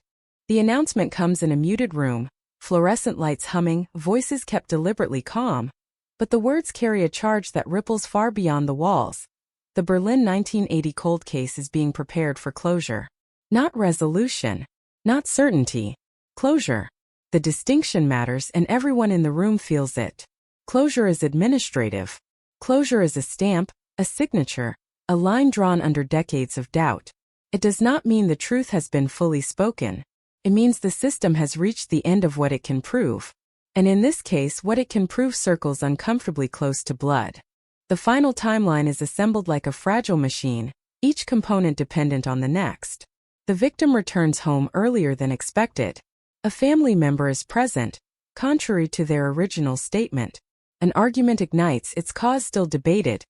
The announcement comes in a muted room, fluorescent lights humming, voices kept deliberately calm, but the words carry a charge that ripples far beyond the walls. The Berlin 1980 cold case is being prepared for closure. Not resolution. Not certainty. Closure. The distinction matters and everyone in the room feels it. Closure is administrative. Closure is a stamp, a signature, a line drawn under decades of doubt. It does not mean the truth has been fully spoken. It means the system has reached the end of what it can prove. And in this case, what it can prove circles uncomfortably close to blood. The final timeline is assembled like a fragile machine, each component dependent on the next. The victim returns home earlier than expected. A family member is present, contrary to their original statement. An argument ignites, its cause still debated,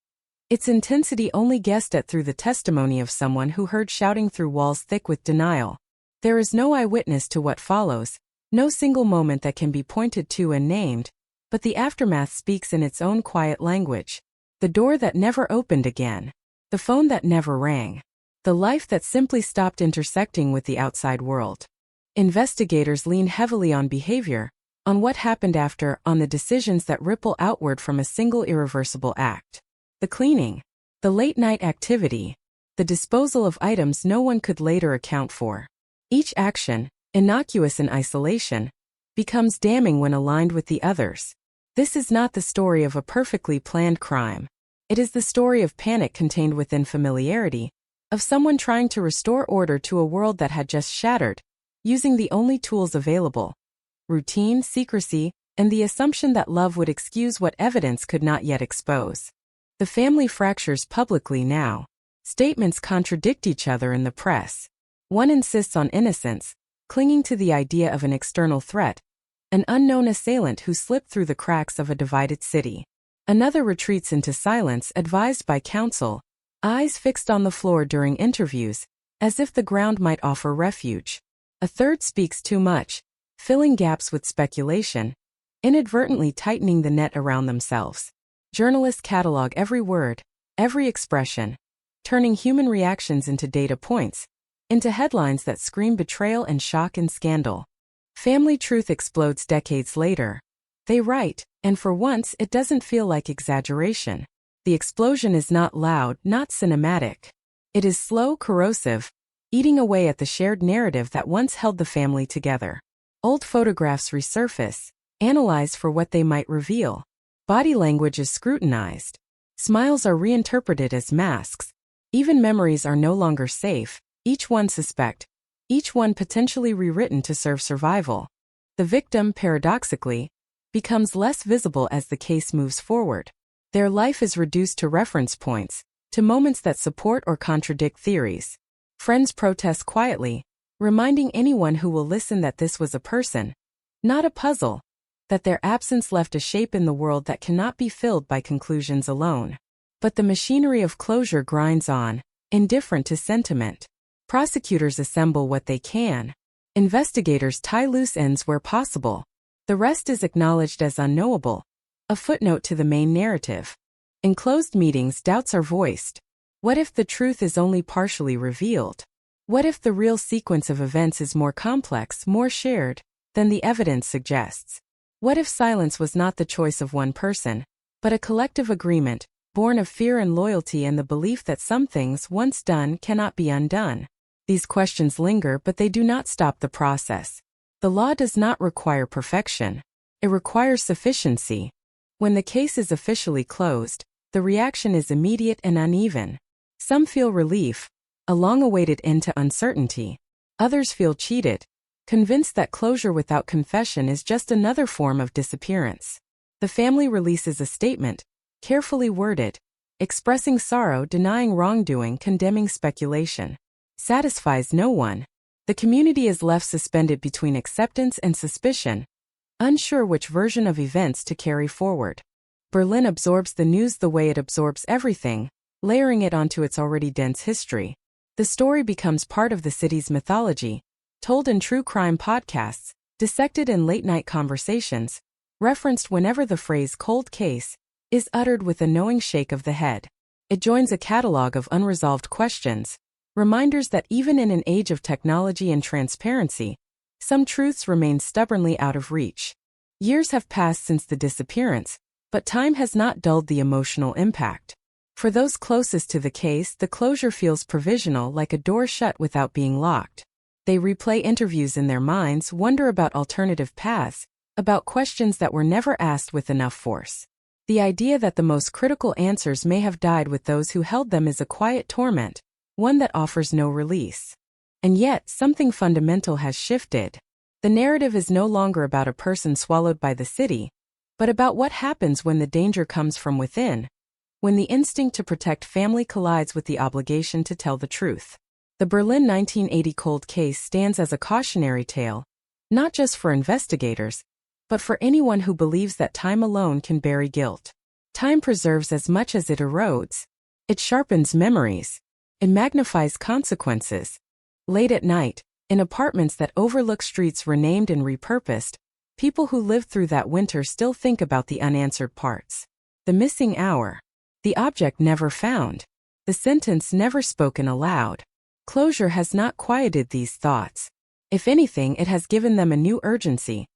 its intensity only guessed at through the testimony of someone who heard shouting through walls thick with denial. There is no eyewitness to what follows, no single moment that can be pointed to and named, but the aftermath speaks in its own quiet language. The door that never opened again. The phone that never rang. The life that simply stopped intersecting with the outside world. Investigators lean heavily on behavior, on what happened after, on the decisions that ripple outward from a single irreversible act. The cleaning, the late-night activity, the disposal of items no one could later account for. Each action, innocuous in isolation, becomes damning when aligned with the others. This is not the story of a perfectly planned crime. It is the story of panic contained within familiarity, of someone trying to restore order to a world that had just shattered, using the only tools available: routine, secrecy, and the assumption that love would excuse what evidence could not yet expose. The family fractures publicly now. Statements contradict each other in the press. One insists on innocence, clinging to the idea of an external threat, an unknown assailant who slipped through the cracks of a divided city. Another retreats into silence, advised by counsel, eyes fixed on the floor during interviews, as if the ground might offer refuge. A third speaks too much, filling gaps with speculation, inadvertently tightening the net around themselves. Journalists catalog every word, every expression, turning human reactions into data points, into headlines that scream betrayal and shock and scandal. Family truth explodes decades later. They write, and for once it doesn't feel like exaggeration. The explosion is not loud, not cinematic. It is slow, corrosive, eating away at the shared narrative that once held the family together. Old photographs resurface, analyzed for what they might reveal. Body language is scrutinized. Smiles are reinterpreted as masks. Even memories are no longer safe, each one suspect, each one potentially rewritten to serve survival. The victim, paradoxically, becomes less visible as the case moves forward. Their life is reduced to reference points, to moments that support or contradict theories. Friends protest quietly, reminding anyone who will listen that this was a person, not a puzzle, that their absence left a shape in the world that cannot be filled by conclusions alone. But the machinery of closure grinds on, indifferent to sentiment. Prosecutors assemble what they can. Investigators tie loose ends where possible. The rest is acknowledged as unknowable, a footnote to the main narrative. In closed meetings, doubts are voiced. What if the truth is only partially revealed? What if the real sequence of events is more complex, more shared, than the evidence suggests? What if silence was not the choice of one person, but a collective agreement, born of fear and loyalty and the belief that some things once done cannot be undone? These questions linger, but they do not stop the process. The law does not require perfection. It requires sufficiency. When the case is officially closed, the reaction is immediate and uneven. Some feel relief, a long-awaited end to uncertainty. Others feel cheated, convinced that closure without confession is just another form of disappearance. The family releases a statement, carefully worded, expressing sorrow, denying wrongdoing, condemning speculation. Satisfies no one. The community is left suspended between acceptance and suspicion, unsure which version of events to carry forward. Berlin absorbs the news the way it absorbs everything, layering it onto its already dense history. The story becomes part of the city's mythology, told in true crime podcasts, dissected in late-night conversations, referenced whenever the phrase cold case is uttered with a knowing shake of the head. It joins a catalog of unresolved questions, reminders that even in an age of technology and transparency, some truths remain stubbornly out of reach. Years have passed since the disappearance, but time has not dulled the emotional impact. For those closest to the case, the closure feels provisional, like a door shut without being locked. They replay interviews in their minds, wonder about alternative paths, about questions that were never asked with enough force. The idea that the most critical answers may have died with those who held them is a quiet torment, one that offers no release. And yet, something fundamental has shifted. The narrative is no longer about a person swallowed by the city, but about what happens when the danger comes from within, when the instinct to protect family collides with the obligation to tell the truth. The Berlin 1980 cold case stands as a cautionary tale, not just for investigators, but for anyone who believes that time alone can bury guilt. Time preserves as much as it erodes. It sharpens memories. It magnifies consequences. Late at night, in apartments that overlook streets renamed and repurposed, people who lived through that winter still think about the unanswered parts. The missing hour. The object never found. The sentence never spoken aloud. Closure has not quieted these thoughts. If anything, it has given them a new urgency,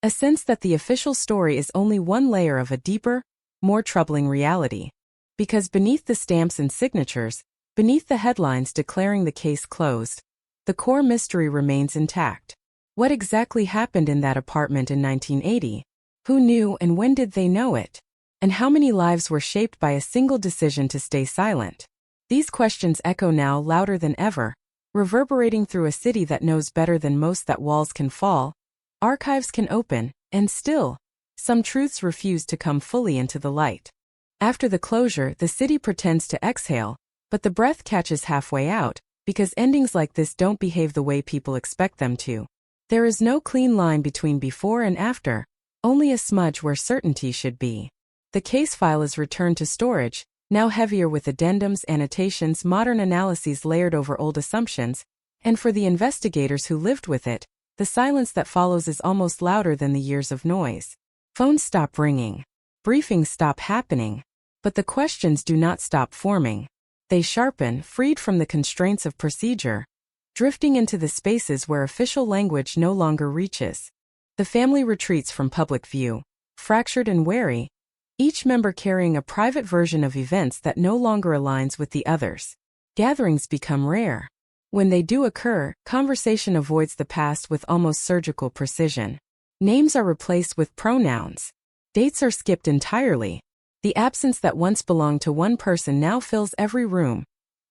a sense that the official story is only one layer of a deeper, more troubling reality. Because beneath the stamps and signatures, beneath the headlines declaring the case closed, the core mystery remains intact. What exactly happened in that apartment in 1980? Who knew and when did they know it? And how many lives were shaped by a single decision to stay silent? These questions echo now louder than ever, reverberating through a city that knows better than most that walls can fall, archives can open, and still, some truths refuse to come fully into the light. After the closure, the city pretends to exhale, but the breath catches halfway out, because endings like this don't behave the way people expect them to. There is no clean line between before and after, only a smudge where certainty should be. The case file is returned to storage, now heavier with addendums, annotations, modern analyses layered over old assumptions, and for the investigators who lived with it, the silence that follows is almost louder than the years of noise. Phones stop ringing. Briefings stop happening. But the questions do not stop forming. They sharpen, freed from the constraints of procedure, drifting into the spaces where official language no longer reaches. The family retreats from public view, fractured and wary, each member carrying a private version of events that no longer aligns with the others. Gatherings become rare. When they do occur, conversation avoids the past with almost surgical precision. Names are replaced with pronouns. Dates are skipped entirely. The absence that once belonged to one person now fills every room,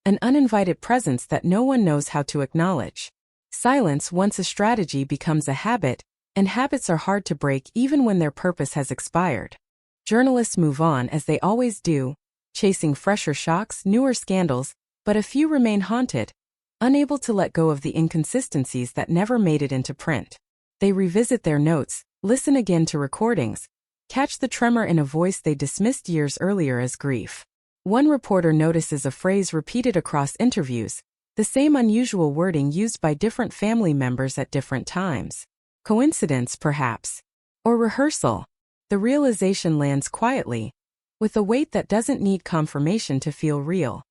an uninvited presence that no one knows how to acknowledge. Silence, once a strategy, becomes a habit, and habits are hard to break even when their purpose has expired. Journalists move on as they always do, chasing fresher shocks, newer scandals, but a few remain haunted, unable to let go of the inconsistencies that never made it into print. They revisit their notes, listen again to recordings, catch the tremor in a voice they dismissed years earlier as grief. One reporter notices a phrase repeated across interviews, the same unusual wording used by different family members at different times. Coincidence, perhaps? Or rehearsal? The realization lands quietly, with a weight that doesn't need confirmation to feel real.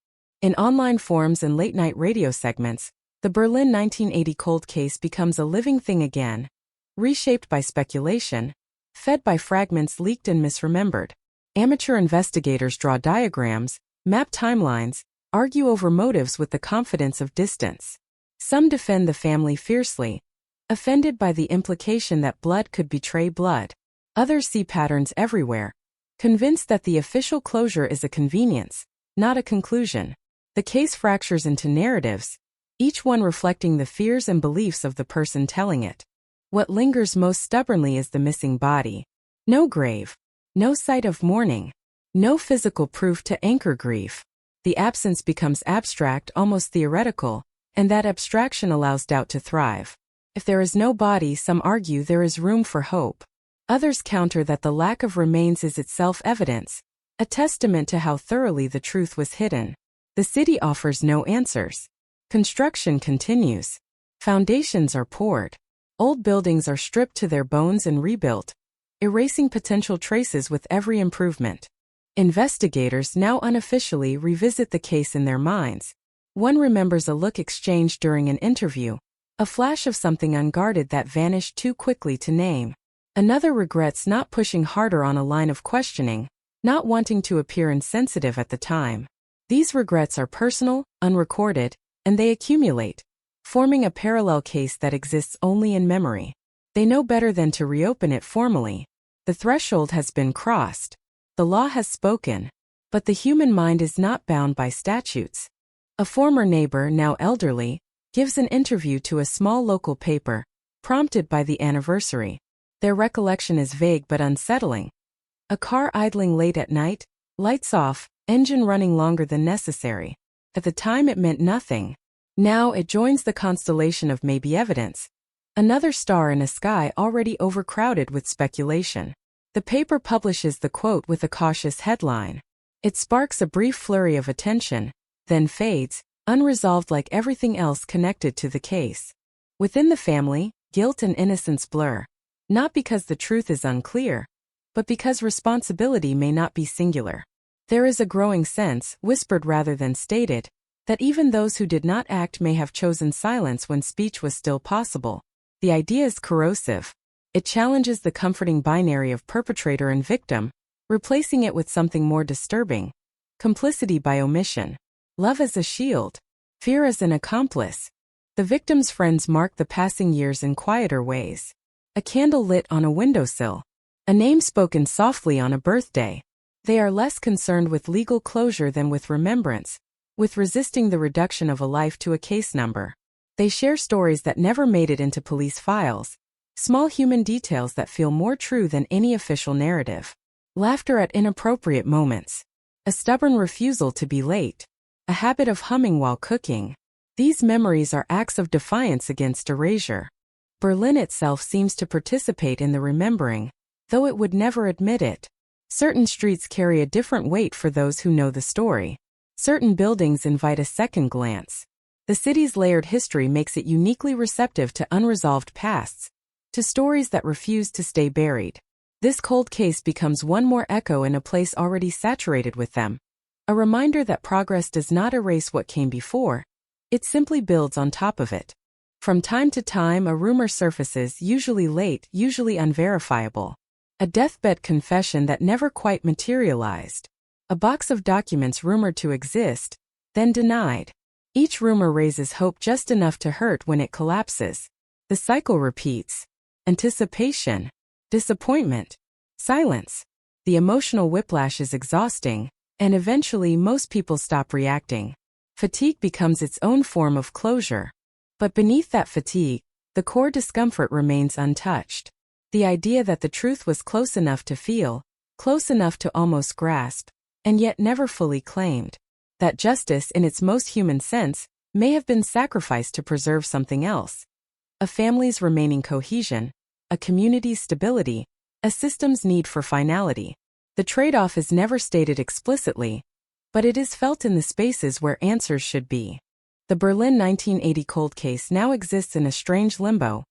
In online forums and late-night radio segments, the Berlin 1980 cold case becomes a living thing again, reshaped by speculation, fed by fragments leaked and misremembered. Amateur investigators draw diagrams, map timelines, argue over motives with the confidence of distance. Some defend the family fiercely, offended by the implication that blood could betray blood. Others see patterns everywhere, convinced that the official closure is a convenience, not a conclusion. The case fractures into narratives, each one reflecting the fears and beliefs of the person telling it. What lingers most stubbornly is the missing body. No grave, no site of mourning, no physical proof to anchor grief. The absence becomes abstract, almost theoretical, and that abstraction allows doubt to thrive. If there is no body, some argue there is room for hope. Others counter that the lack of remains is itself evidence, a testament to how thoroughly the truth was hidden. The city offers no answers. Construction continues. Foundations are poured. Old buildings are stripped to their bones and rebuilt, erasing potential traces with every improvement. Investigators now unofficially revisit the case in their minds. One remembers a look exchanged during an interview, a flash of something unguarded that vanished too quickly to name. Another regrets not pushing harder on a line of questioning, not wanting to appear insensitive at the time. These regrets are personal, unrecorded, and they accumulate, forming a parallel case that exists only in memory. They know better than to reopen it formally. The threshold has been crossed. The law has spoken. But the human mind is not bound by statutes. A former neighbor, now elderly, gives an interview to a small local paper, prompted by the anniversary. Their recollection is vague but unsettling. A car idling late at night, lights off, engine running longer than necessary. At the time it meant nothing. Now it joins the constellation of maybe evidence. Another star in a sky already overcrowded with speculation. The paper publishes the quote with a cautious headline. It sparks a brief flurry of attention, then fades, unresolved like everything else connected to the case. Within the family, guilt and innocence blur. Not because the truth is unclear, but because responsibility may not be singular. There is a growing sense, whispered rather than stated, that even those who did not act may have chosen silence when speech was still possible. The idea is corrosive. It challenges the comforting binary of perpetrator and victim, replacing it with something more disturbing. Complicity by omission. Love as a shield. Fear as an accomplice. The victim's friends mark the passing years in quieter ways. A candle lit on a windowsill. A name spoken softly on a birthday. They are less concerned with legal closure than with remembrance, with resisting the reduction of a life to a case number. They share stories that never made it into police files, small human details that feel more true than any official narrative. Laughter at inappropriate moments. A stubborn refusal to be late. A habit of humming while cooking. These memories are acts of defiance against erasure. Berlin itself seems to participate in the remembering, though it would never admit it. Certain streets carry a different weight for those who know the story. Certain buildings invite a second glance. The city's layered history makes it uniquely receptive to unresolved pasts, to stories that refuse to stay buried. This cold case becomes one more echo in a place already saturated with them. A reminder that progress does not erase what came before, it simply builds on top of it. From time to time, a rumor surfaces, usually late, usually unverifiable. A deathbed confession that never quite materialized. A box of documents rumored to exist, then denied. Each rumor raises hope just enough to hurt when it collapses. The cycle repeats. Anticipation. Disappointment. Silence. The emotional whiplash is exhausting, and eventually most people stop reacting. Fatigue becomes its own form of closure. But beneath that fatigue, the core discomfort remains untouched. The idea that the truth was close enough to feel, close enough to almost grasp, and yet never fully claimed. That justice in its most human sense may have been sacrificed to preserve something else. A family's remaining cohesion, a community's stability, a system's need for finality. The trade-off is never stated explicitly, but it is felt in the spaces where answers should be. The Berlin 1980 cold case now exists in a strange limbo,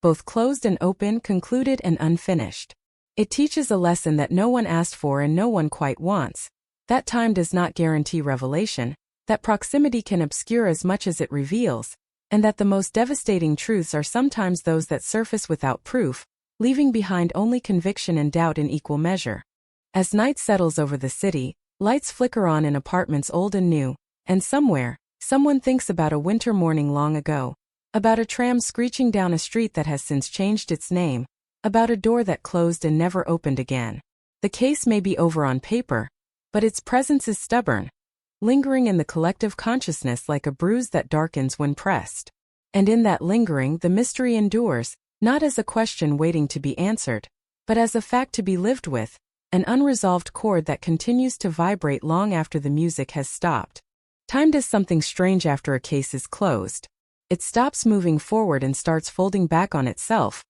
both closed and open, concluded and unfinished. It teaches a lesson that no one asked for and no one quite wants. That time does not guarantee revelation, that proximity can obscure as much as it reveals, and that the most devastating truths are sometimes those that surface without proof, leaving behind only conviction and doubt in equal measure. As night settles over the city, lights flicker on in apartments old and new, and somewhere, someone thinks about a winter morning long ago, about a tram screeching down a street that has since changed its name, about a door that closed and never opened again. The case may be over on paper, but its presence is stubborn, lingering in the collective consciousness like a bruise that darkens when pressed. And in that lingering, the mystery endures, not as a question waiting to be answered, but as a fact to be lived with, an unresolved chord that continues to vibrate long after the music has stopped. Time does something strange after a case is closed. It stops moving forward and starts folding back on itself,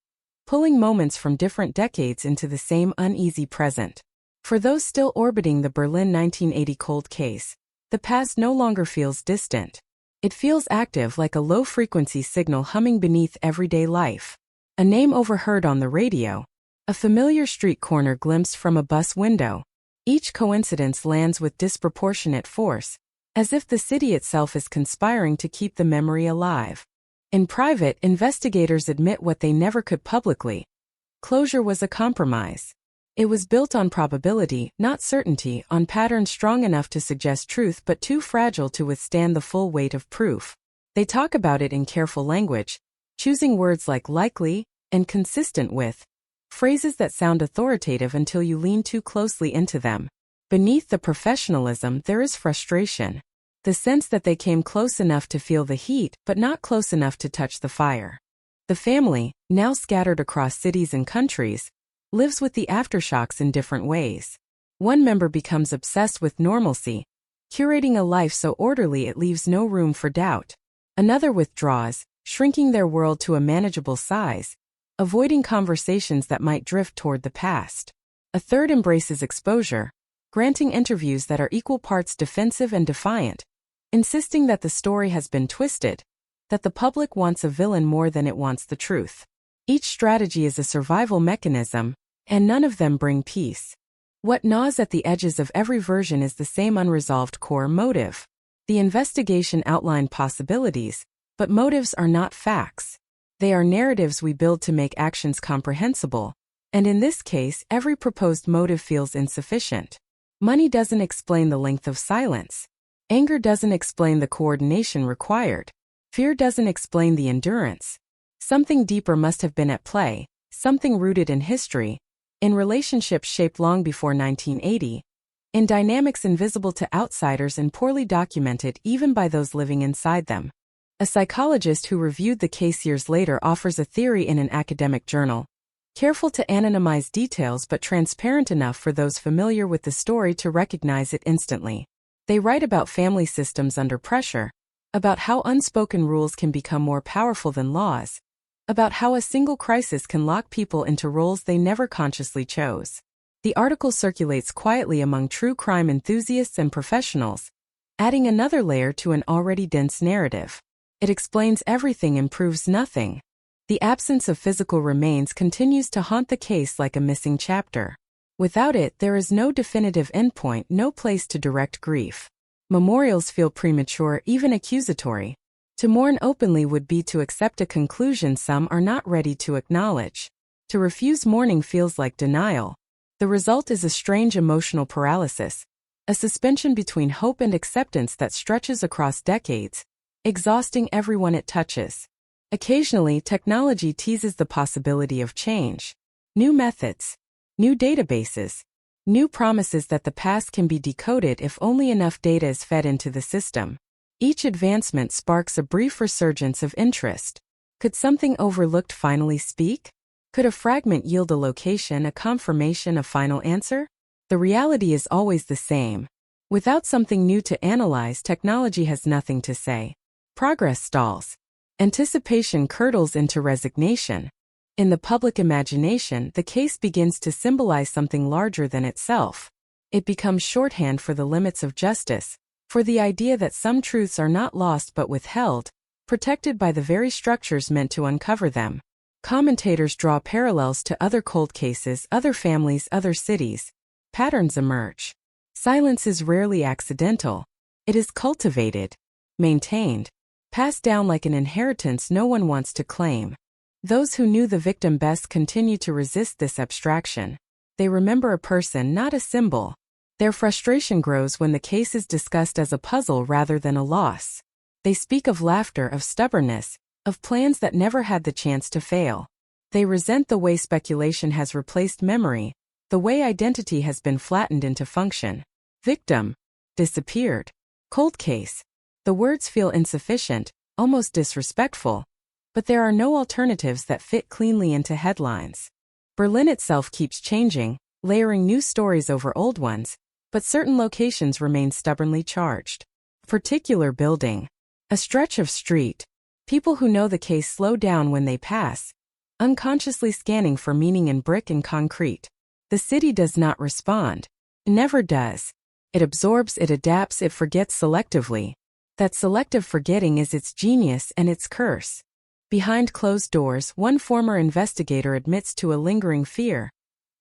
pulling moments from different decades into the same uneasy present. For those still orbiting the Berlin 1980 cold case, the past no longer feels distant. It feels active, like a low-frequency signal humming beneath everyday life. A name overheard on the radio. A familiar street corner glimpsed from a bus window. Each coincidence lands with disproportionate force, as if the city itself is conspiring to keep the memory alive. In private, investigators admit what they never could publicly. Closure was a compromise. It was built on probability, not certainty, on patterns strong enough to suggest truth but too fragile to withstand the full weight of proof. They talk about it in careful language, choosing words like likely and consistent with. phrases that sound authoritative until you lean too closely into them. Beneath the professionalism, there is frustration. The sense that they came close enough to feel the heat, but not close enough to touch the fire. The family, now scattered across cities and countries, lives with the aftershocks in different ways. One member becomes obsessed with normalcy, curating a life so orderly it leaves no room for doubt. Another withdraws, shrinking their world to a manageable size, avoiding conversations that might drift toward the past. A third embraces exposure, granting interviews that are equal parts defensive and defiant, insisting that the story has been twisted, that the public wants a villain more than it wants the truth. Each strategy is a survival mechanism, and none of them bring peace. What gnaws at the edges of every version is the same unresolved core motive. The investigation outlined possibilities, but motives are not facts. They are narratives we build to make actions comprehensible, and in this case, every proposed motive feels insufficient. Money doesn't explain the length of silence. Anger doesn't explain the coordination required. Fear doesn't explain the endurance. Something deeper must have been at play, something rooted in history, in relationships shaped long before 1980, in dynamics invisible to outsiders and poorly documented even by those living inside them. A psychologist who reviewed the case years later offers a theory in an academic journal, careful to anonymize details but transparent enough for those familiar with the story to recognize it instantly. They write about family systems under pressure, about how unspoken rules can become more powerful than laws, about how a single crisis can lock people into roles they never consciously chose. The article circulates quietly among true crime enthusiasts and professionals, adding another layer to an already dense narrative. It explains everything and proves nothing. The absence of physical remains continues to haunt the case like a missing chapter. Without it, there is no definitive endpoint, no place to direct grief. Memorials feel premature, even accusatory. To mourn openly would be to accept a conclusion some are not ready to acknowledge. To refuse mourning feels like denial. The result is a strange emotional paralysis, a suspension between hope and acceptance that stretches across decades, exhausting everyone it touches. Occasionally, technology teases the possibility of change. New methods, new databases, new promises that the past can be decoded if only enough data is fed into the system. Each advancement sparks a brief resurgence of interest. Could something overlooked finally speak? Could a fragment yield a location, a confirmation, a final answer? The reality is always the same. Without something new to analyze, technology has nothing to say. Progress stalls. Anticipation curdles into resignation. In the public imagination, the case begins to symbolize something larger than itself. It becomes shorthand for the limits of justice, for the idea that some truths are not lost but withheld, protected by the very structures meant to uncover them. Commentators draw parallels to other cold cases, other families, other cities. Patterns emerge. Silence is rarely accidental. It is cultivated, maintained, passed down like an inheritance no one wants to claim. Those who knew the victim best continue to resist this abstraction. They remember a person, not a symbol. Their frustration grows when the case is discussed as a puzzle rather than a loss. They speak of laughter, of stubbornness, of plans that never had the chance to fail. They resent the way speculation has replaced memory, the way identity has been flattened into function. Victim. Disappeared. Cold case. The words feel insufficient, almost disrespectful. But there are no alternatives that fit cleanly into headlines. Berlin itself keeps changing, layering new stories over old ones, but certain locations remain stubbornly charged. Particular building. A stretch of street. People who know the case slow down when they pass, unconsciously scanning for meaning in brick and concrete. The city does not respond. It never does. It absorbs, it adapts, it forgets selectively. That selective forgetting is its genius and its curse. Behind closed doors, one former investigator admits to a lingering fear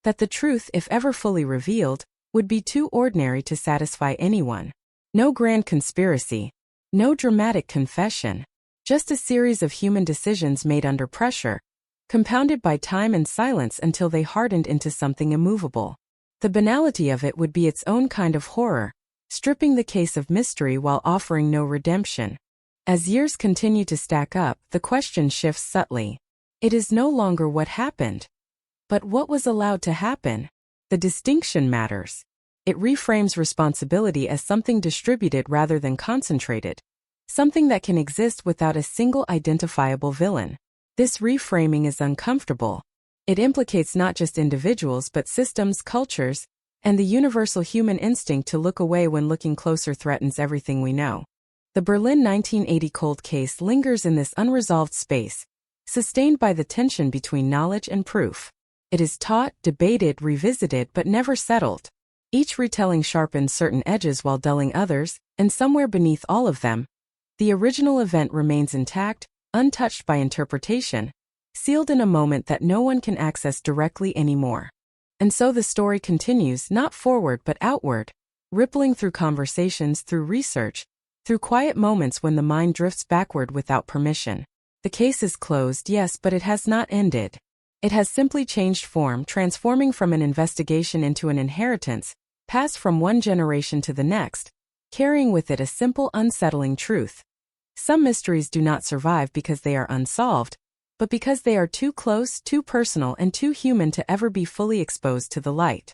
that the truth, if ever fully revealed, would be too ordinary to satisfy anyone. No grand conspiracy, no dramatic confession, just a series of human decisions made under pressure, compounded by time and silence until they hardened into something immovable. The banality of it would be its own kind of horror, stripping the case of mystery while offering no redemption. As years continue to stack up, the question shifts subtly. It is no longer what happened, But what was allowed to happen? The distinction matters. It reframes responsibility as something distributed rather than concentrated, something that can exist without a single identifiable villain. This reframing is uncomfortable. It implicates not just individuals but systems, cultures, and the universal human instinct to look away when looking closer threatens everything we know. The Berlin 1980 cold case lingers in this unresolved space, sustained by the tension between knowledge and proof. It is taught, debated, revisited, but never settled. Each retelling sharpens certain edges while dulling others, and somewhere beneath all of them, the original event remains intact, untouched by interpretation, sealed in a moment that no one can access directly anymore. And so the story continues, not forward but outward, rippling through conversations, through research, through quiet moments when the mind drifts backward without permission. The case is closed, yes, but it has not ended. It has simply changed form, transforming from an investigation into an inheritance, passed from one generation to the next, carrying with it a simple, unsettling truth. Some mysteries do not survive because they are unsolved, but because they are too close, too personal, and too human to ever be fully exposed to the light.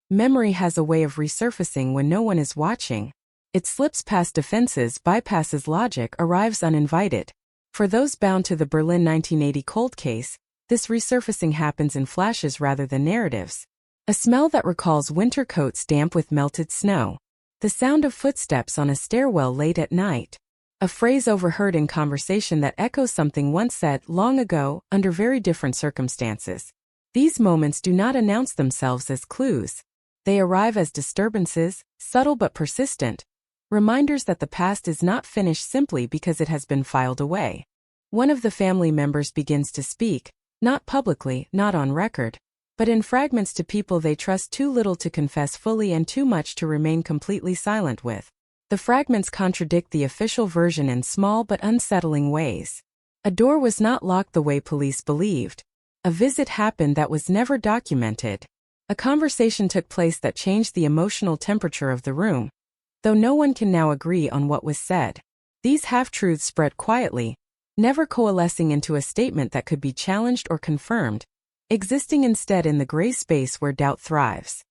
Memory has a way of resurfacing when no one is watching. It slips past defenses, bypasses logic, arrives uninvited. For those bound to the Berlin 1980 cold case, this resurfacing happens in flashes rather than narratives. A smell that recalls winter coats damp with melted snow. The sound of footsteps on a stairwell late at night. A phrase overheard in conversation that echoes something once said long ago, under very different circumstances. These moments do not announce themselves as clues. They arrive as disturbances, subtle but persistent, reminders that the past is not finished simply because it has been filed away. One of the family members begins to speak, not publicly, not on record, but in fragments to people they trust too little to confess fully and too much to remain completely silent with. The fragments contradict the official version in small but unsettling ways. A door was not locked the way police believed. A visit happened that was never documented. A conversation took place that changed the emotional temperature of the room, though no one can now agree on what was said. These half-truths spread quietly, never coalescing into a statement that could be challenged or confirmed, existing instead in the gray space where doubt thrives.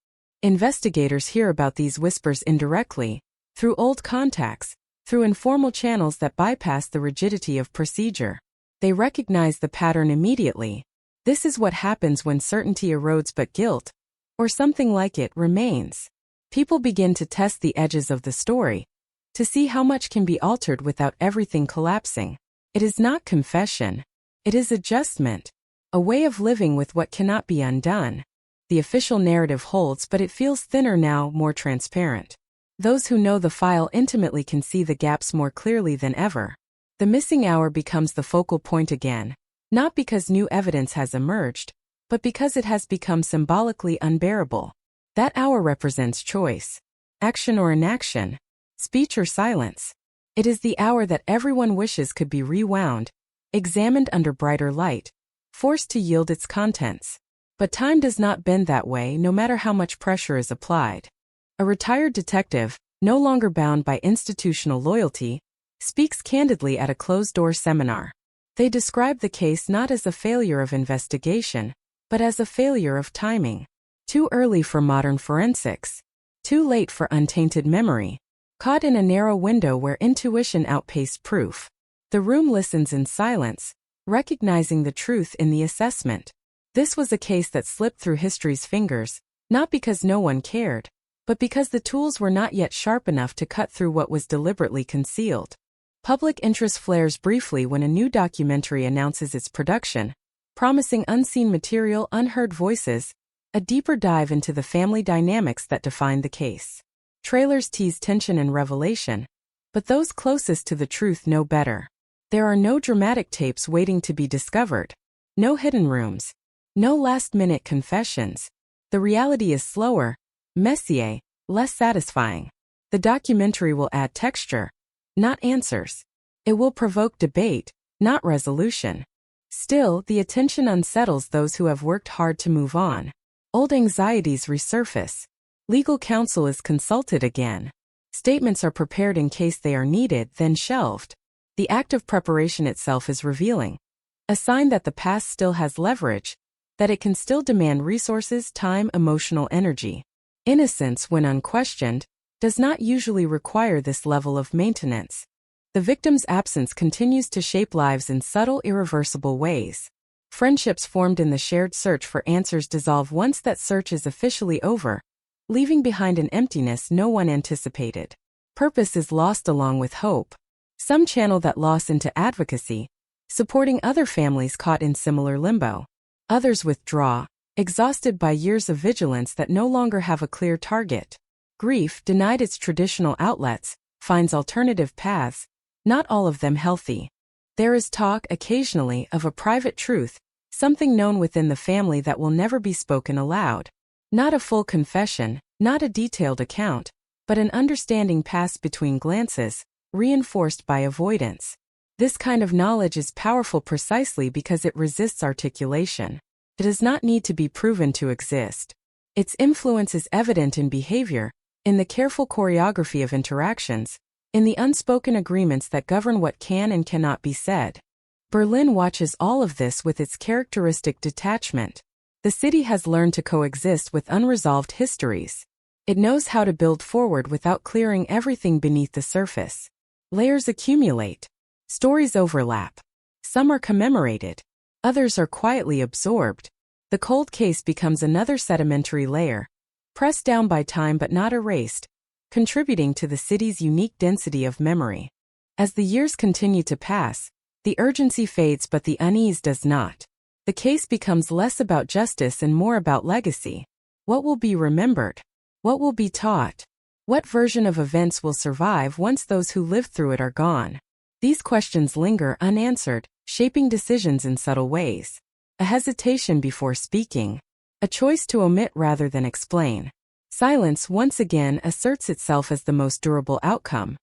Investigators hear about these whispers indirectly, through old contacts, through informal channels that bypass the rigidity of procedure. They recognize the pattern immediately. This is what happens when certainty erodes but guilt, or something like it, remains. People begin to test the edges of the story, to see how much can be altered without everything collapsing. It is not confession. It is adjustment, a way of living with what cannot be undone. The official narrative holds, but it feels thinner now, more transparent. Those who know the file intimately can see the gaps more clearly than ever. The missing hour becomes the focal point again, not because new evidence has emerged, but because it has become symbolically unbearable. That hour represents choice, action or inaction, speech or silence. It is the hour that everyone wishes could be rewound, examined under brighter light, forced to yield its contents. But time does not bend that way, no matter how much pressure is applied. A retired detective, no longer bound by institutional loyalty, speaks candidly at a closed-door seminar. They describe the case not as a failure of investigation, but as a failure of timing. Too early for modern forensics. Too late for untainted memory. Caught in a narrow window where intuition outpaced proof. The room listens in silence, recognizing the truth in the assessment. This was a case that slipped through history's fingers, not because no one cared, but because the tools were not yet sharp enough to cut through what was deliberately concealed. Public interest flares briefly when a new documentary announces its production, promising unseen material, unheard voices, a deeper dive into the family dynamics that defined the case. Trailers tease tension and revelation, but those closest to the truth know better. There are no dramatic tapes waiting to be discovered, no hidden rooms, no last-minute confessions. The reality is slower, messier, less satisfying. The documentary will add texture, not answers. It will provoke debate, not resolution. Still, the attention unsettles those who have worked hard to move on. Old anxieties resurface. Legal counsel is consulted again. Statements are prepared in case they are needed, then shelved. The act of preparation itself is revealing. A sign that the past still has leverage, that it can still demand resources, time, emotional energy. Innocence, when unquestioned, does not usually require this level of maintenance. The victim's absence continues to shape lives in subtle, irreversible ways. Friendships formed in the shared search for answers dissolve once that search is officially over, leaving behind an emptiness no one anticipated. Purpose is lost along with hope. Some channel that loss into advocacy, supporting other families caught in similar limbo. Others withdraw, exhausted by years of vigilance that no longer have a clear target. Grief, denied its traditional outlets, finds alternative paths, not all of them healthy. There is talk, occasionally, of a private truth, something known within the family that will never be spoken aloud. Not a full confession, not a detailed account, but an understanding passed between glances, reinforced by avoidance. This kind of knowledge is powerful precisely because it resists articulation. It does not need to be proven to exist. Its influence is evident in behavior, in the careful choreography of interactions, in the unspoken agreements that govern what can and cannot be said. Berlin watches all of this with its characteristic detachment. The city has learned to coexist with unresolved histories. It knows how to build forward without clearing everything beneath the surface. Layers accumulate. Stories overlap. Some are commemorated. Others are quietly absorbed. The cold case becomes another sedimentary layer, pressed down by time but not erased, contributing to the city's unique density of memory. As the years continue to pass, the urgency fades but the unease does not. The case becomes less about justice and more about legacy. What will be remembered? What will be taught? What version of events will survive once those who lived through it are gone? These questions linger unanswered, shaping decisions in subtle ways. A hesitation before speaking. A choice to omit rather than explain. Silence once again asserts itself as the most durable outcome.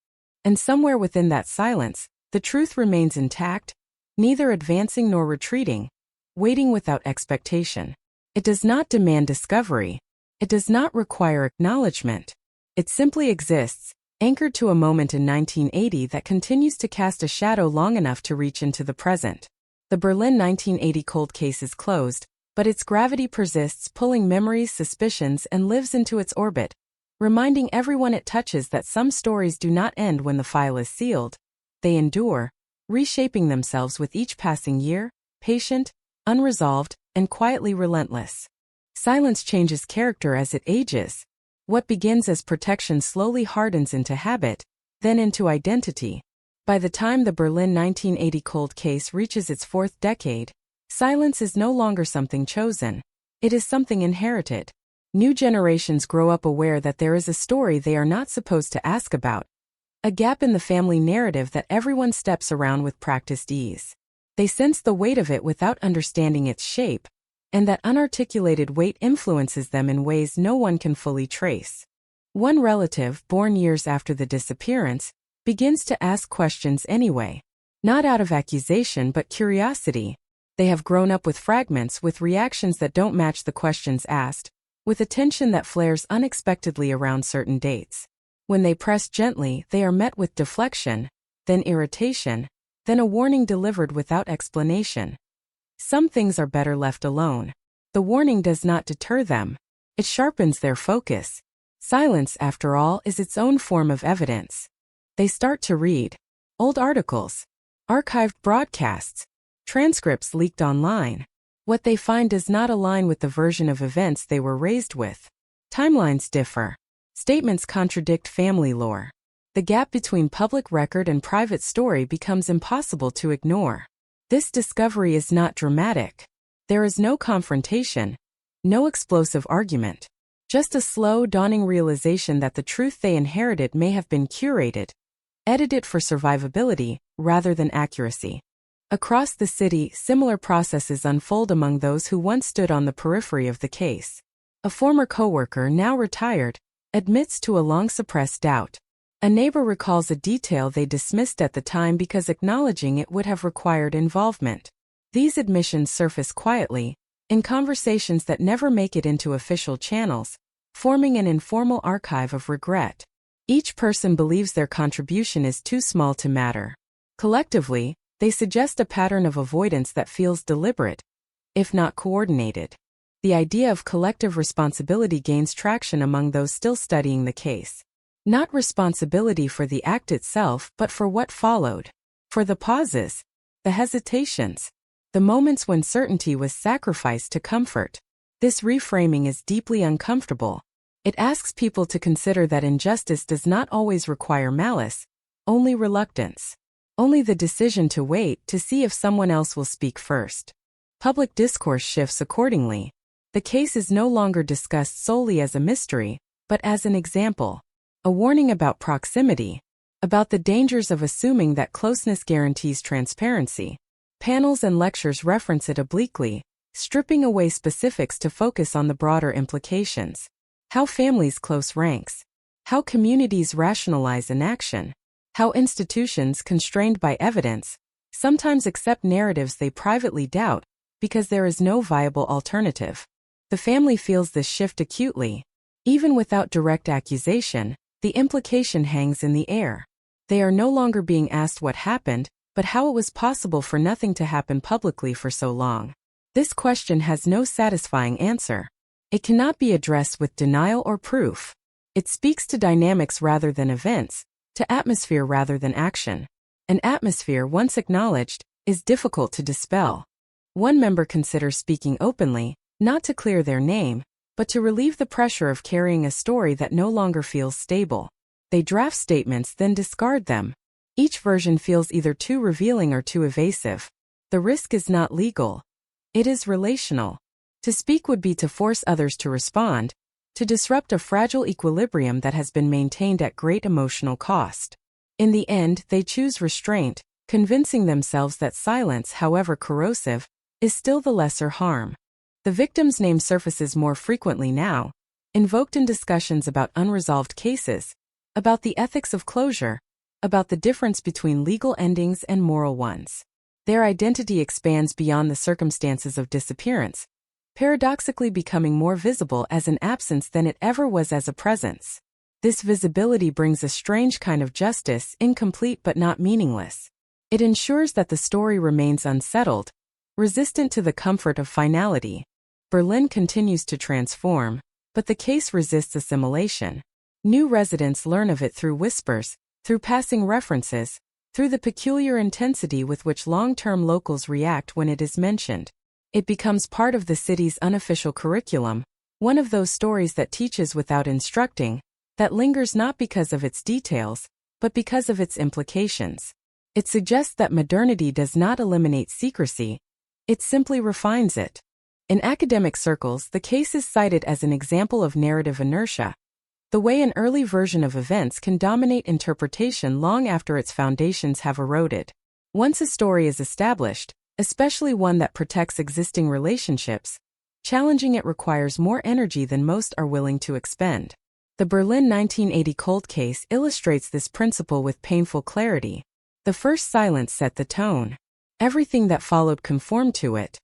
And somewhere within that silence, the truth remains intact, neither advancing nor retreating, waiting without expectation. It does not demand discovery. It does not require acknowledgement. It simply exists, anchored to a moment in 1980 that continues to cast a shadow long enough to reach into the present. The Berlin 1980 cold case is closed, but its gravity persists, pulling memories, suspicions, and lives into its orbit, reminding everyone it touches that some stories do not end when the file is sealed. They endure, reshaping themselves with each passing year, patient, unresolved, and quietly relentless. Silence changes character as it ages. What begins as protection slowly hardens into habit, then into identity. By the time the Berlin 1980 cold case reaches its fourth decade, silence is no longer something chosen. It is something inherited. New generations grow up aware that there is a story they are not supposed to ask about, a gap in the family narrative that everyone steps around with practiced ease. They sense the weight of it without understanding its shape, and that unarticulated weight influences them in ways no one can fully trace. One relative, born years after the disappearance, begins to ask questions anyway. Not out of accusation but curiosity. They have grown up with fragments, with reactions that don't match the questions asked, with attention that flares unexpectedly around certain dates. When they press gently, they are met with deflection, then irritation, then a warning delivered without explanation. Some things are better left alone. The warning does not deter them. It sharpens their focus. Silence, after all, is its own form of evidence. They start to read old articles, archived broadcasts, transcripts leaked online. What they find does not align with the version of events they were raised with. Timelines differ. Statements contradict family lore. The gap between public record and private story becomes impossible to ignore. This discovery is not dramatic. There is no confrontation, no explosive argument, just a slow, dawning realization that the truth they inherited may have been curated, edited for survivability rather than accuracy. Across the city, similar processes unfold among those who once stood on the periphery of the case. A former coworker, now retired, admits to a long-suppressed doubt. A neighbor recalls a detail they dismissed at the time because acknowledging it would have required involvement. These admissions surface quietly, in conversations that never make it into official channels, forming an informal archive of regret. Each person believes their contribution is too small to matter. Collectively, they suggest a pattern of avoidance that feels deliberate. if not coordinated. The idea of collective responsibility gains traction among those still studying the case. Not responsibility for the act itself, but for what followed. For the pauses, the hesitations, the moments when certainty was sacrificed to comfort. This reframing is deeply uncomfortable. It asks people to consider that injustice does not always require malice, only reluctance. Only the decision to wait to see if someone else will speak first. Public discourse shifts accordingly. The case is no longer discussed solely as a mystery, but as an example. A warning about proximity, about the dangers of assuming that closeness guarantees transparency. Panels and lectures reference it obliquely, stripping away specifics to focus on the broader implications. How families close ranks. How communities rationalize inaction. How institutions constrained by evidence sometimes accept narratives they privately doubt because there is no viable alternative. The family feels this shift acutely. Even without direct accusation, the implication hangs in the air. They are no longer being asked what happened, but how it was possible for nothing to happen publicly for so long. This question has no satisfying answer. It cannot be addressed with denial or proof. It speaks to dynamics rather than events, to atmosphere rather than action. An atmosphere, once acknowledged, is difficult to dispel. One member considers speaking openly, not to clear their name, but to relieve the pressure of carrying a story that no longer feels stable. They draft statements, then discard them. Each version feels either too revealing or too evasive. The risk is not legal. It is relational. To speak would be to force others to respond, to disrupt a fragile equilibrium that has been maintained at great emotional cost. In the end, they choose restraint, convincing themselves that silence, however corrosive, is still the lesser harm. The victim's name surfaces more frequently now, invoked in discussions about unresolved cases, about the ethics of closure, about the difference between legal endings and moral ones. Their identity expands beyond the circumstances of disappearance, paradoxically becoming more visible as an absence than it ever was as a presence. This visibility brings a strange kind of justice, incomplete but not meaningless. It ensures that the story remains unsettled, resistant to the comfort of finality. Berlin continues to transform, but the case resists assimilation. New residents learn of it through whispers, through passing references, through the peculiar intensity with which long-term locals react when it is mentioned. It becomes part of the city's unofficial curriculum, one of those stories that teaches without instructing, that lingers not because of its details, but because of its implications. It suggests that modernity does not eliminate secrecy, it simply refines it. In academic circles, the case is cited as an example of narrative inertia, the way an early version of events can dominate interpretation long after its foundations have eroded. Once a story is established, especially one that protects existing relationships, challenging it requires more energy than most are willing to expend. The Berlin 1980 cold case illustrates this principle with painful clarity. The first silence set the tone. Everything that followed conformed to it.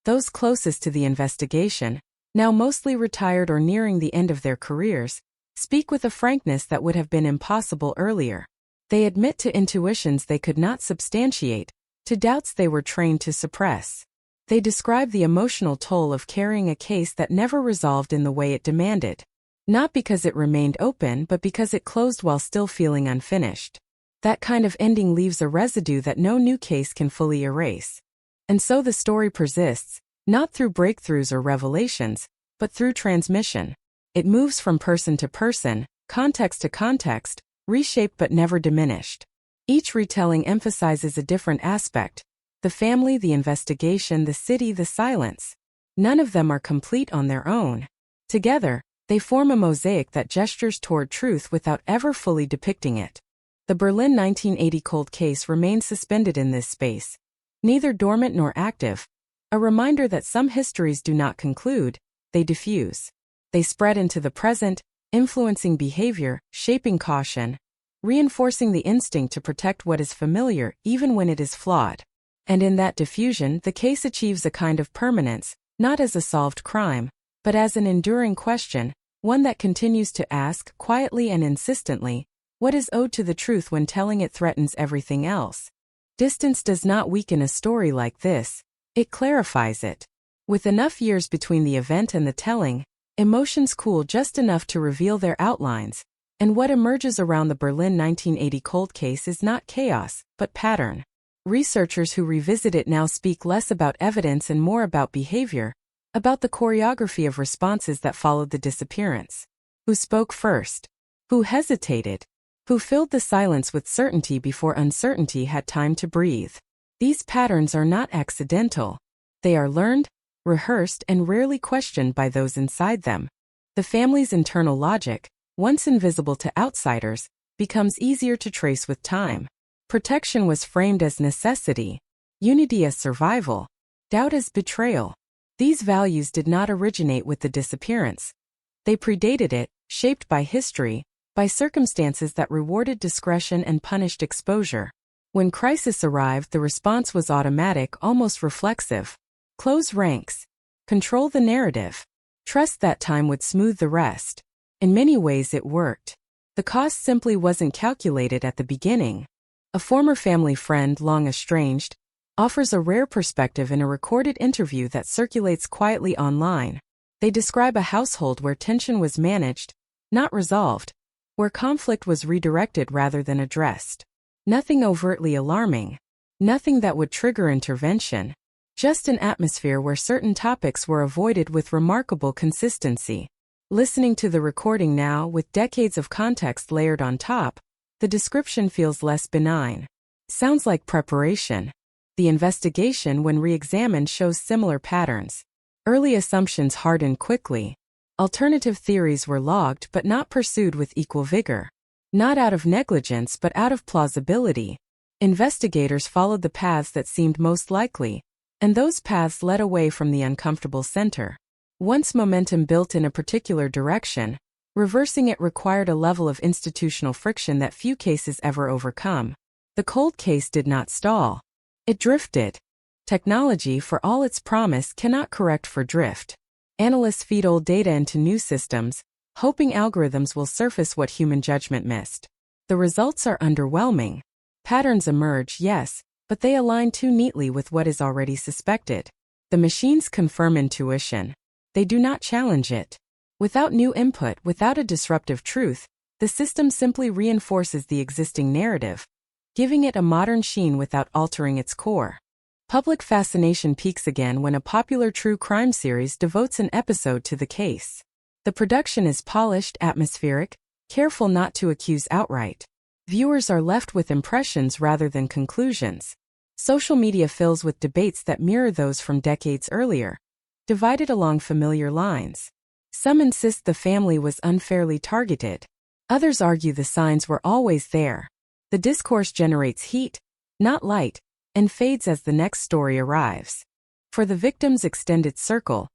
Those closest to the investigation, now mostly retired or nearing the end of their careers, speak with a frankness that would have been impossible earlier. They admit to intuitions they could not substantiate, to doubts they were trained to suppress. They describe the emotional toll of carrying a case that never resolved in the way it demanded. Not because it remained open, but because it closed while still feeling unfinished. That kind of ending leaves a residue that no new case can fully erase. And so the story persists, not through breakthroughs or revelations, but through transmission. It moves from person to person, context to context, reshaped but never diminished. Each retelling emphasizes a different aspect: the family, the investigation, the city, the silence. None of them are complete on their own. Together, they form a mosaic that gestures toward truth without ever fully depicting it. The Berlin 1980 cold case remains suspended in this space, neither dormant nor active, a reminder that some histories do not conclude, they diffuse. They spread into the present, influencing behavior, shaping caution, reinforcing the instinct to protect what is familiar even when it is flawed. And in that diffusion, the case achieves a kind of permanence, not as a solved crime, but as an enduring question, one that continues to ask, quietly and insistently, what is owed to the truth when telling it threatens everything else. Distance does not weaken a story like this, it clarifies it. With enough years between the event and the telling, emotions cool just enough to reveal their outlines, and what emerges around the Berlin 1980 cold case is not chaos, but pattern. Researchers who revisit it now speak less about evidence and more about behavior, about the choreography of responses that followed the disappearance. Who spoke first? Who hesitated? Who filled the silence with certainty before uncertainty had time to breathe? These patterns are not accidental. They are learned, rehearsed, and rarely questioned by those inside them. The family's internal logic, once invisible to outsiders, becomes easier to trace with time. Protection was framed as necessity, unity as survival, doubt as betrayal. These values did not originate with the disappearance. They predated it, shaped by history, by circumstances that rewarded discretion and punished exposure. When crisis arrived, the response was automatic, almost reflexive. Close ranks. Control the narrative. Trust that time would smooth the rest. In many ways it worked. The cost simply wasn't calculated at the beginning. A former family friend, long estranged, offers a rare perspective in a recorded interview that circulates quietly online. They describe a household where tension was managed, not resolved, where conflict was redirected rather than addressed. Nothing overtly alarming. Nothing that would trigger intervention. Just an atmosphere where certain topics were avoided with remarkable consistency. Listening to the recording now, with decades of context layered on top, the description feels less benign. Sounds like preparation. The investigation, when re-examined, shows similar patterns. Early assumptions hardened quickly. Alternative theories were logged but not pursued with equal vigor. Not out of negligence but out of plausibility. Investigators followed the paths that seemed most likely, and those paths led away from the uncomfortable center. Once momentum built in a particular direction, reversing it required a level of institutional friction that few cases ever overcome. The cold case did not stall. It drifted. Technology, for all its promise, cannot correct for drift. Analysts feed old data into new systems, hoping algorithms will surface what human judgment missed. The results are underwhelming. Patterns emerge, yes, but they align too neatly with what is already suspected. The machines confirm intuition. They do not challenge it. Without new input, without a disruptive truth, the system simply reinforces the existing narrative, giving it a modern sheen without altering its core. Public fascination peaks again when a popular true crime series devotes an episode to the case. The production is polished, atmospheric, careful not to accuse outright. Viewers are left with impressions rather than conclusions. Social media fills with debates that mirror those from decades earlier, divided along familiar lines. Some insist the family was unfairly targeted. Others argue the signs were always there. The discourse generates heat, not light, and fades as the next story arrives. For the victim's extended circle,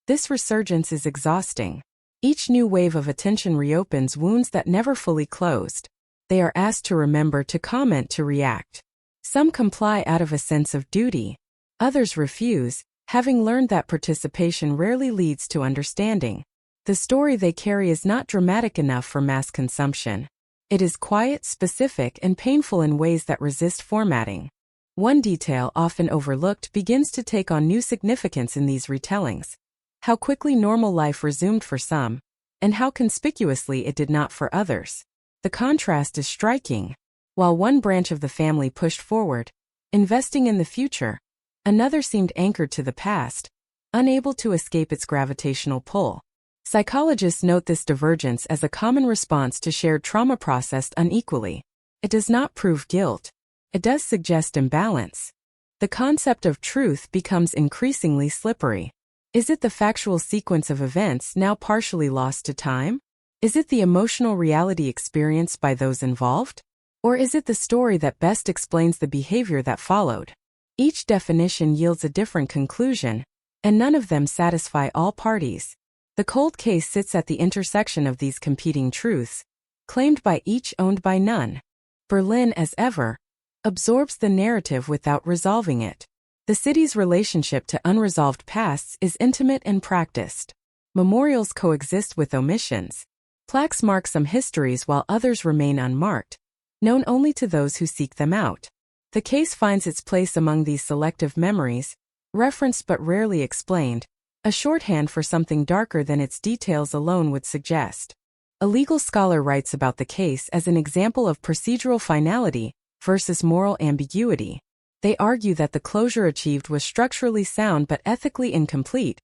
this resurgence is exhausting. Each new wave of attention reopens wounds that never fully closed. They are asked to remember, to comment, to react. Some comply out of a sense of duty. Others refuse, having learned that participation rarely leads to understanding. The story they carry is not dramatic enough for mass consumption. It is quiet, specific, and painful in ways that resist formatting. One detail, often overlooked, begins to take on new significance in these retellings. How quickly normal life resumed for some, and how conspicuously it did not for others. The contrast is striking. While one branch of the family pushed forward, investing in the future, another seemed anchored to the past, unable to escape its gravitational pull. Psychologists note this divergence as a common response to shared trauma processed unequally. It does not prove guilt. It does suggest imbalance. The concept of truth becomes increasingly slippery. Is it the factual sequence of events now partially lost to time? Is it the emotional reality experienced by those involved? Or is it the story that best explains the behavior that followed? Each definition yields a different conclusion, and none of them satisfy all parties. The cold case sits at the intersection of these competing truths, claimed by each, owned by none. Berlin, as ever, absorbs the narrative without resolving it. The city's relationship to unresolved pasts is intimate and practiced. Memorials coexist with omissions. Plaques mark some histories while others remain unmarked, known only to those who seek them out. The case finds its place among these selective memories, referenced but rarely explained, a shorthand for something darker than its details alone would suggest. A legal scholar writes about the case as an example of procedural finality versus moral ambiguity. They argue that the closure achieved was structurally sound but ethically incomplete,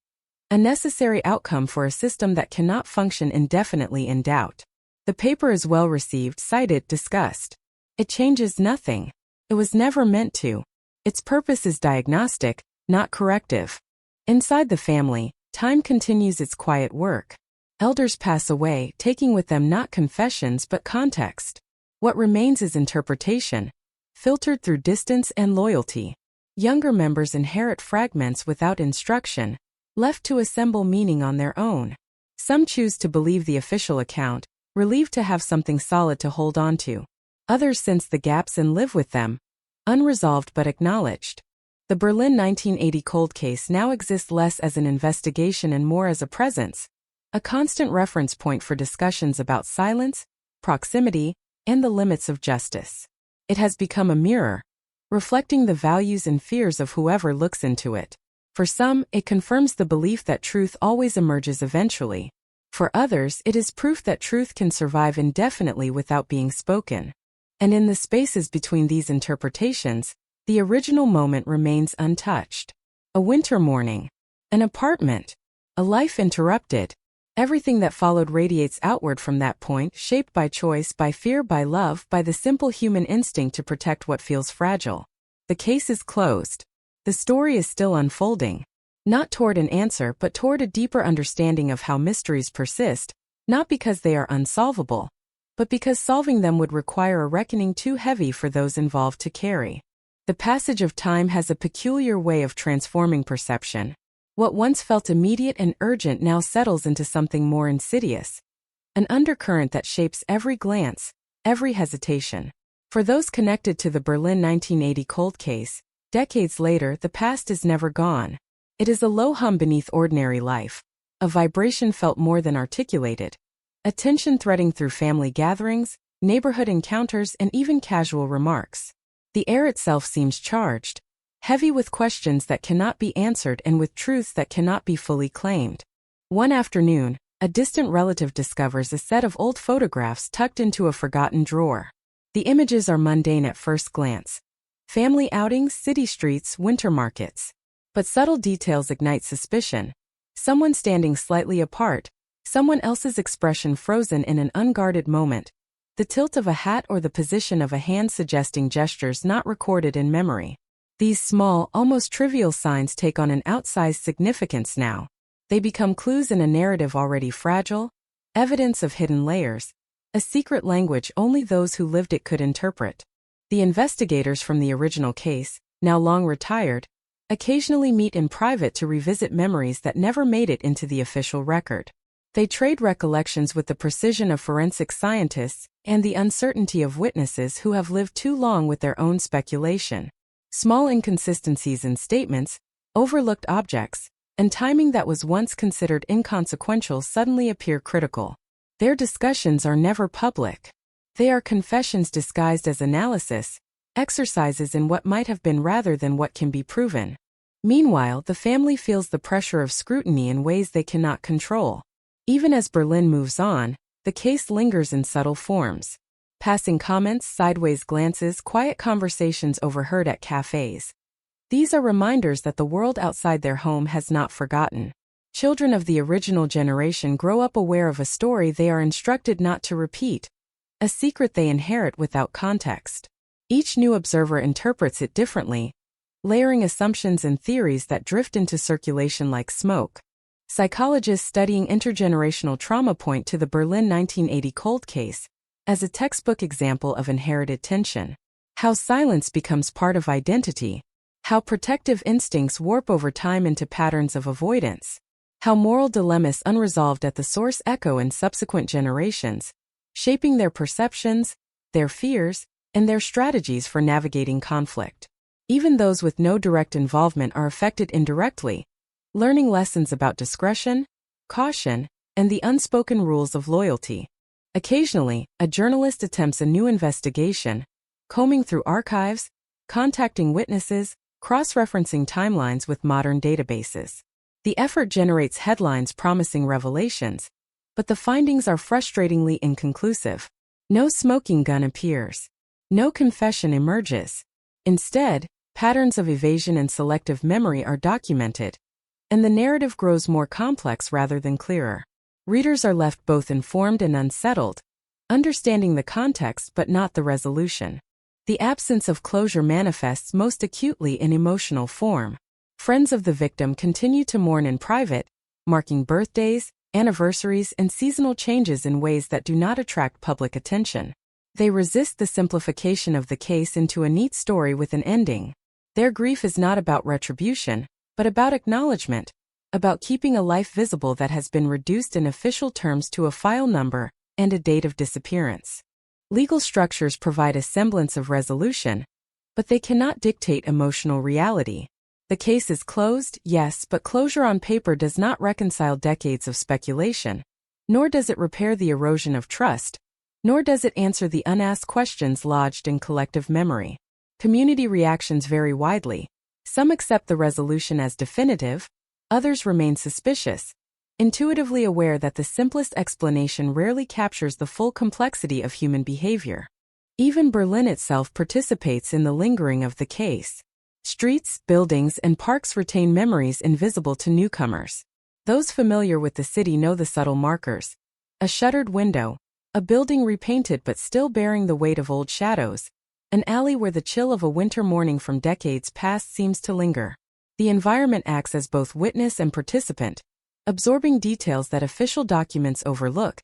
a necessary outcome for a system that cannot function indefinitely in doubt. The paper is well received, cited, discussed. It changes nothing. It was never meant to. Its purpose is diagnostic, not corrective. Inside the family, time continues its quiet work. Elders pass away, taking with them not confessions but context. What remains is interpretation, filtered through distance and loyalty. Younger members inherit fragments without instruction, left to assemble meaning on their own. Some choose to believe the official account, relieved to have something solid to hold on to. Others sense the gaps and live with them, unresolved but acknowledged. The Berlin 1980 cold case now exists less as an investigation and more as a presence, a constant reference point for discussions about silence, proximity, and the limits of justice. It has become a mirror, reflecting the values and fears of whoever looks into it. For some, it confirms the belief that truth always emerges eventually. For others, it is proof that truth can survive indefinitely without being spoken. And in the spaces between these interpretations, the original moment remains untouched. A winter morning, an apartment, a life interrupted. Everything that followed radiates outward from that point, shaped by choice, by fear, by love, by the simple human instinct to protect what feels fragile. The case is closed. The story is still unfolding, not toward an answer but toward a deeper understanding of how mysteries persist, not because they are unsolvable, but because solving them would require a reckoning too heavy for those involved to carry. The passage of time has a peculiar way of transforming perception. What once felt immediate and urgent now settles into something more insidious, an undercurrent that shapes every glance, every hesitation. For those connected to the Berlin 1980 cold case, decades later, the past is never gone. It is a low hum beneath ordinary life, a vibration felt more than articulated, a tension threading through family gatherings, neighborhood encounters, and even casual remarks. The air itself seems charged, heavy with questions that cannot be answered and with truths that cannot be fully claimed. One afternoon, a distant relative discovers a set of old photographs tucked into a forgotten drawer. The images are mundane at first glance. Family outings, city streets, winter markets. But subtle details ignite suspicion. Someone standing slightly apart, someone else's expression frozen in an unguarded moment, the tilt of a hat or the position of a hand suggesting gestures not recorded in memory. These small, almost trivial signs take on an outsized significance now. They become clues in a narrative already fragile, evidence of hidden layers, a secret language only those who lived it could interpret. The investigators from the original case, now long retired, occasionally meet in private to revisit memories that never made it into the official record. They trade recollections with the precision of forensic scientists and the uncertainty of witnesses who have lived too long with their own speculation. Small inconsistencies in statements, overlooked objects, and timing that was once considered inconsequential suddenly appear critical. Their discussions are never public. They are confessions disguised as analysis, exercises in what might have been rather than what can be proven. Meanwhile, the family feels the pressure of scrutiny in ways they cannot control. Even as Berlin moves on, the case lingers in subtle forms. Passing comments, sideways glances, quiet conversations overheard at cafes. These are reminders that the world outside their home has not forgotten. Children of the original generation grow up aware of a story they are instructed not to repeat, a secret they inherit without context. Each new observer interprets it differently, layering assumptions and theories that drift into circulation like smoke. Psychologists studying intergenerational trauma point to the Berlin 1980 cold case as a textbook example of inherited tension. How silence becomes part of identity. How protective instincts warp over time into patterns of avoidance. How moral dilemmas unresolved at the source echo in subsequent generations, shaping their perceptions, their fears, and their strategies for navigating conflict. Even those with no direct involvement are affected indirectly, learning lessons about discretion, caution, and the unspoken rules of loyalty. Occasionally, a journalist attempts a new investigation, combing through archives, contacting witnesses, cross-referencing timelines with modern databases. The effort generates headlines promising revelations, but the findings are frustratingly inconclusive. No smoking gun appears. No confession emerges. Instead, patterns of evasion and selective memory are documented, and the narrative grows more complex rather than clearer. Readers are left both informed and unsettled, understanding the context but not the resolution. The absence of closure manifests most acutely in emotional form. Friends of the victim continue to mourn in private, marking birthdays, anniversaries, and seasonal changes in ways that do not attract public attention. They resist the simplification of the case into a neat story with an ending. Their grief is not about retribution, but about acknowledgement, about keeping a life visible that has been reduced in official terms to a file number and a date of disappearance. Legal structures provide a semblance of resolution, but they cannot dictate emotional reality. The case is closed, yes, but closure on paper does not reconcile decades of speculation, nor does it repair the erosion of trust, nor does it answer the unasked questions lodged in collective memory. Community reactions vary widely. Some accept the resolution as definitive, others remain suspicious, intuitively aware that the simplest explanation rarely captures the full complexity of human behavior. Even Berlin itself participates in the lingering of the case. Streets, buildings, and parks retain memories invisible to newcomers. Those familiar with the city know the subtle markers. A shuttered window, a building repainted but still bearing the weight of old shadows, an alley where the chill of a winter morning from decades past seems to linger. The environment acts as both witness and participant, absorbing details that official documents overlook,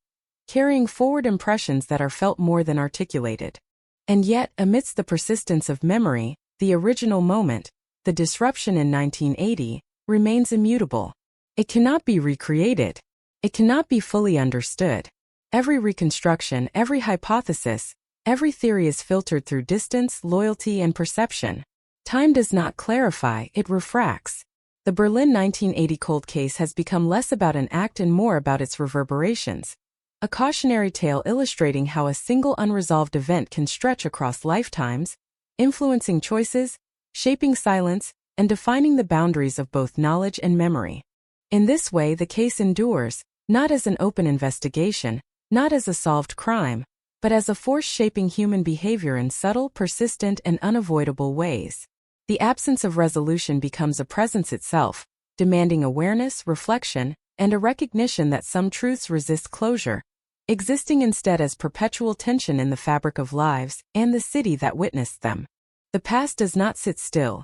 carrying forward impressions that are felt more than articulated. And yet, amidst the persistence of memory, the original moment, the disruption in 1980, remains immutable. It cannot be recreated. It cannot be fully understood. Every reconstruction, every hypothesis, every theory is filtered through distance, loyalty, and perception. Time does not clarify, it refracts. The Berlin 1980 cold case has become less about an act and more about its reverberations. A cautionary tale illustrating how a single unresolved event can stretch across lifetimes, influencing choices, shaping silence, and defining the boundaries of both knowledge and memory. In this way, the case endures, not as an open investigation, not as a solved crime, but as a force shaping human behavior in subtle, persistent, and unavoidable ways. The absence of resolution becomes a presence itself, demanding awareness, reflection, and a recognition that some truths resist closure, existing instead as perpetual tension in the fabric of lives and the city that witnessed them. The past does not sit still,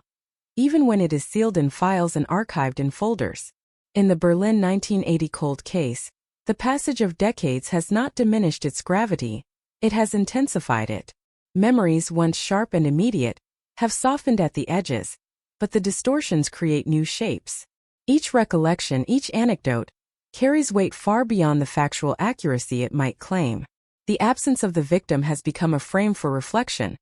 even when it is sealed in files and archived in folders. In the Berlin 1980 cold case, the passage of decades has not diminished its gravity, it has intensified it. Memories, once sharp and immediate, have softened at the edges, but the distortions create new shapes. Each recollection, each anecdote, carries weight far beyond the factual accuracy it might claim. The absence of the victim has become a frame for reflection,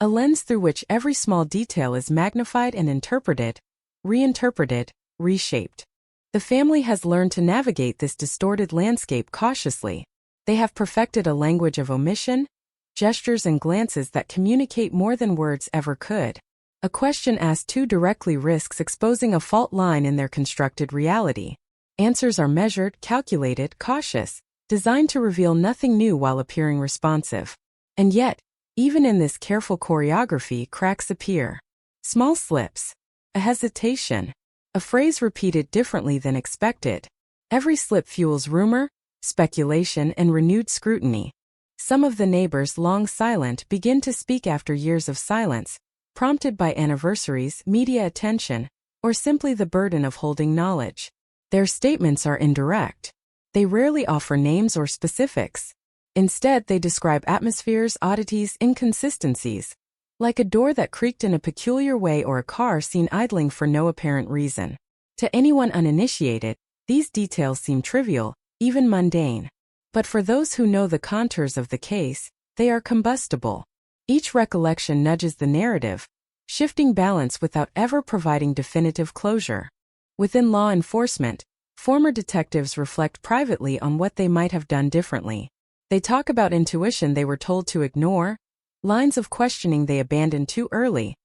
a lens through which every small detail is magnified and interpreted, reinterpreted, reshaped. The family has learned to navigate this distorted landscape cautiously. They have perfected a language of omission, gestures and glances that communicate more than words ever could. A question asked too directly risks exposing a fault line in their constructed reality. Answers are measured, calculated, cautious, designed to reveal nothing new while appearing responsive. And yet, even in this careful choreography, cracks appear. Small slips, a hesitation, a phrase repeated differently than expected. Every slip fuels rumor, speculation, and renewed scrutiny. Some of the neighbors, long silent, begin to speak after years of silence, prompted by anniversaries, media attention, or simply the burden of holding knowledge. Their statements are indirect. They rarely offer names or specifics. Instead, they describe atmospheres, oddities, inconsistencies, like a door that creaked in a peculiar way or a car seen idling for no apparent reason. To anyone uninitiated, these details seem trivial, even mundane. But for those who know the contours of the case, they are combustible. Each recollection nudges the narrative, shifting balance without ever providing definitive closure. Within law enforcement, former detectives reflect privately on what they might have done differently. They talk about intuition they were told to ignore, lines of questioning they abandoned too early,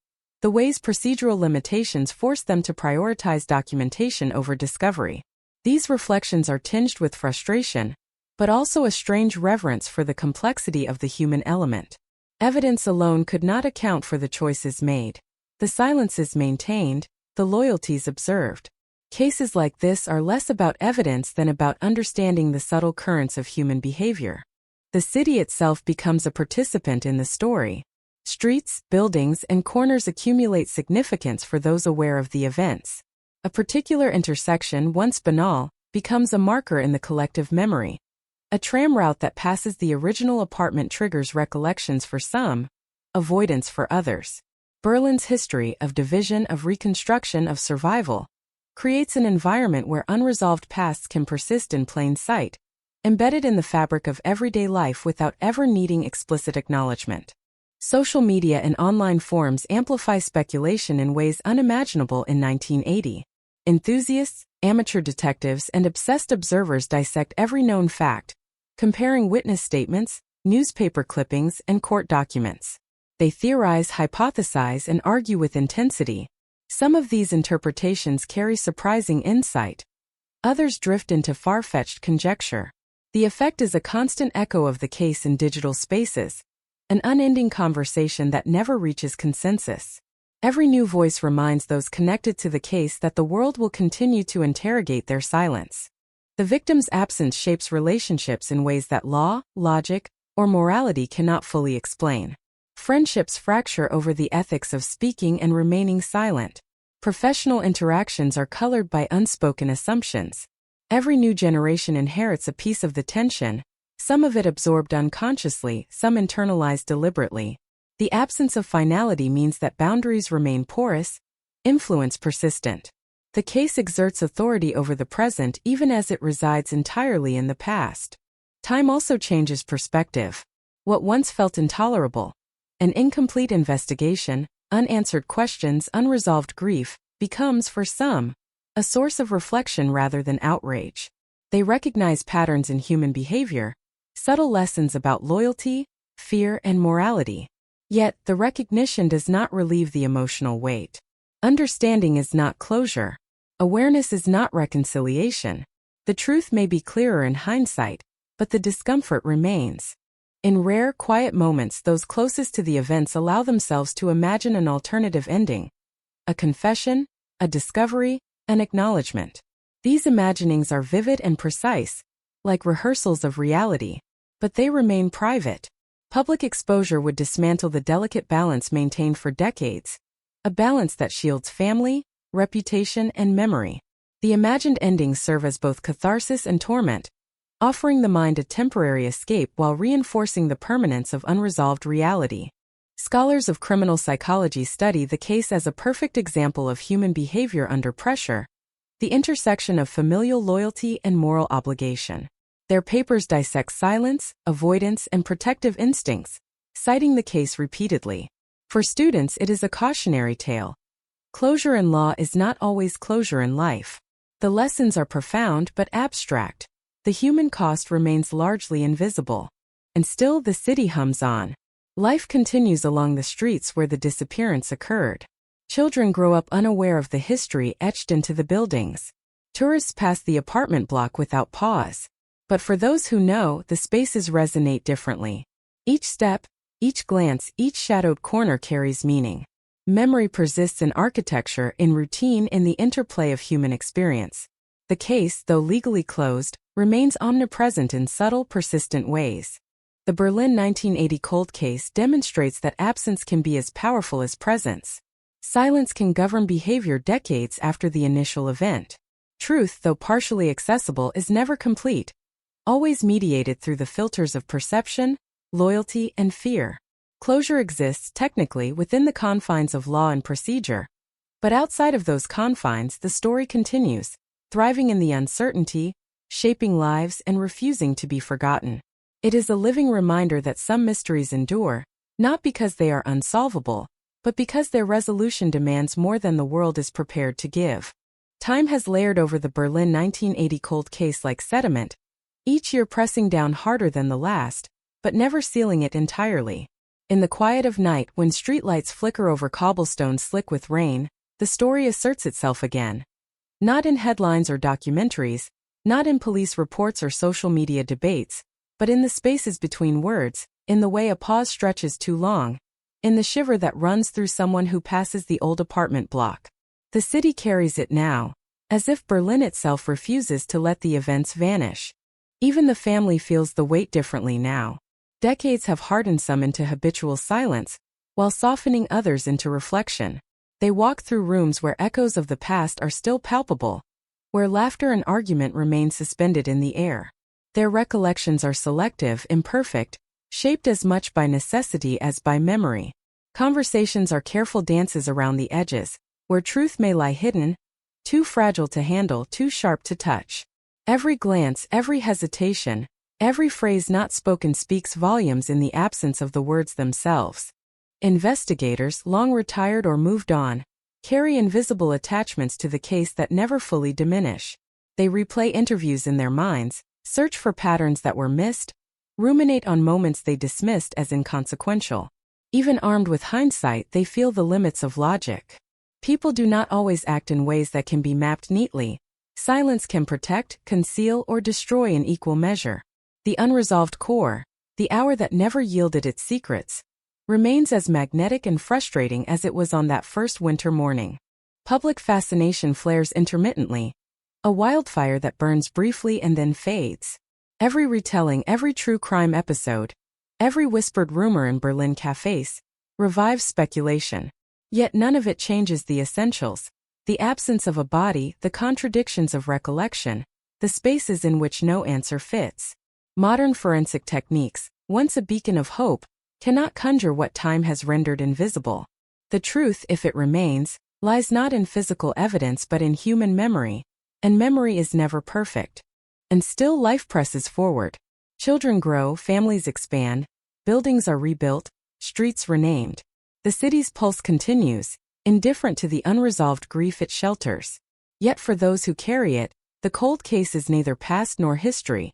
the way's procedural limitations force them to prioritize documentation over discovery. These reflections are tinged with frustration, but also a strange reverence for the complexity of the human element. Evidence alone could not account for the choices made, the silences maintained, the loyalties observed. Cases like this are less about evidence than about understanding the subtle currents of human behavior. The city itself becomes a participant in the story. Streets, buildings, and corners accumulate significance for those aware of the events. A particular intersection, once banal, becomes a marker in the collective memory. A tram route that passes the original apartment triggers recollections for some, avoidance for others. Berlin's history of division, of reconstruction, of survival, creates an environment where unresolved pasts can persist in plain sight, embedded in the fabric of everyday life without ever needing explicit acknowledgement. Social media and online forums amplify speculation in ways unimaginable in 1980. Enthusiasts, amateur detectives, and obsessed observers dissect every known fact, comparing witness statements, newspaper clippings, and court documents. They theorize, hypothesize, and argue with intensity. Some of these interpretations carry surprising insight. Others drift into far-fetched conjecture. The effect is a constant echo of the case in digital spaces, an unending conversation that never reaches consensus. Every new voice reminds those connected to the case that the world will continue to interrogate their silence. The victim's absence shapes relationships in ways that law, logic, or morality cannot fully explain. Friendships fracture over the ethics of speaking and remaining silent. Professional interactions are colored by unspoken assumptions. Every new generation inherits a piece of the tension, some of it absorbed unconsciously, some internalized deliberately. The absence of finality means that boundaries remain porous, influence persistent. The case exerts authority over the present even as it resides entirely in the past. Time also changes perspective. What once felt intolerable, an incomplete investigation, unanswered questions, unresolved grief, becomes, for some, a source of reflection rather than outrage. They recognize patterns in human behavior, subtle lessons about loyalty, fear, and morality. Yet, the recognition does not relieve the emotional weight. Understanding is not closure. Awareness is not reconciliation. The truth may be clearer in hindsight, but the discomfort remains. In rare, quiet moments, those closest to the events allow themselves to imagine an alternative ending. A confession, a discovery, an acknowledgement. These imaginings are vivid and precise, like rehearsals of reality, but they remain private. Public exposure would dismantle the delicate balance maintained for decades, a balance that shields family, reputation, and memory. The imagined endings serve as both catharsis and torment, offering the mind a temporary escape while reinforcing the permanence of unresolved reality. Scholars of criminal psychology study the case as a perfect example of human behavior under pressure, the intersection of familial loyalty and moral obligation. Their papers dissect silence, avoidance, and protective instincts, citing the case repeatedly. For students, it is a cautionary tale. Closure in law is not always closure in life. The lessons are profound but abstract. The human cost remains largely invisible. And still the city hums on. Life continues along the streets where the disappearance occurred. Children grow up unaware of the history etched into the buildings. Tourists pass the apartment block without pause. But for those who know, the spaces resonate differently. Each step, each glance, each shadowed corner carries meaning. Memory persists in architecture, in routine, in the interplay of human experience. The case, though legally closed, remains omnipresent in subtle, persistent ways. The Berlin 1980 cold case demonstrates that absence can be as powerful as presence. Silence can govern behavior decades after the initial event. Truth, though partially accessible, is never complete, always mediated through the filters of perception, loyalty, and fear. Closure exists technically within the confines of law and procedure, but outside of those confines, the story continues, thriving in the uncertainty, shaping lives, and refusing to be forgotten. It is a living reminder that some mysteries endure, not because they are unsolvable, but because their resolution demands more than the world is prepared to give. Time has layered over the Berlin 1980 cold case like sediment, each year pressing down harder than the last, but never sealing it entirely. In the quiet of night, when streetlights flicker over cobblestones slick with rain, the story asserts itself again. Not in headlines or documentaries, not in police reports or social media debates, but in the spaces between words, in the way a pause stretches too long, in the shiver that runs through someone who passes the old apartment block. The city carries it now, as if Berlin itself refuses to let the events vanish. Even the family feels the weight differently now. Decades have hardened some into habitual silence, while softening others into reflection. They walk through rooms where echoes of the past are still palpable, where laughter and argument remain suspended in the air. Their recollections are selective, imperfect, shaped as much by necessity as by memory. Conversations are careful dances around the edges, where truth may lie hidden, too fragile to handle, too sharp to touch. Every glance, every hesitation, every phrase not spoken speaks volumes in the absence of the words themselves. Investigators, long retired or moved on, carry invisible attachments to the case that never fully diminish. They replay interviews in their minds, search for patterns that were missed, ruminate on moments they dismissed as inconsequential. Even armed with hindsight, they feel the limits of logic. People do not always act in ways that can be mapped neatly. Silence can protect, conceal, or destroy in equal measure. The unresolved core, the hour that never yielded its secrets, remains as magnetic and frustrating as it was on that first winter morning. Public fascination flares intermittently, a wildfire that burns briefly and then fades. Every retelling, every true crime episode, every whispered rumor in Berlin cafes, revives speculation. Yet none of it changes the essentials: the absence of a body, the contradictions of recollection, the spaces in which no answer fits. Modern forensic techniques, once a beacon of hope, cannot conjure what time has rendered invisible. The truth, if it remains, lies not in physical evidence but in human memory, and memory is never perfect. And still life presses forward. Children grow, families expand, buildings are rebuilt, streets renamed. The city's pulse continues, indifferent to the unresolved grief it shelters. Yet for those who carry it, the cold case is neither past nor history.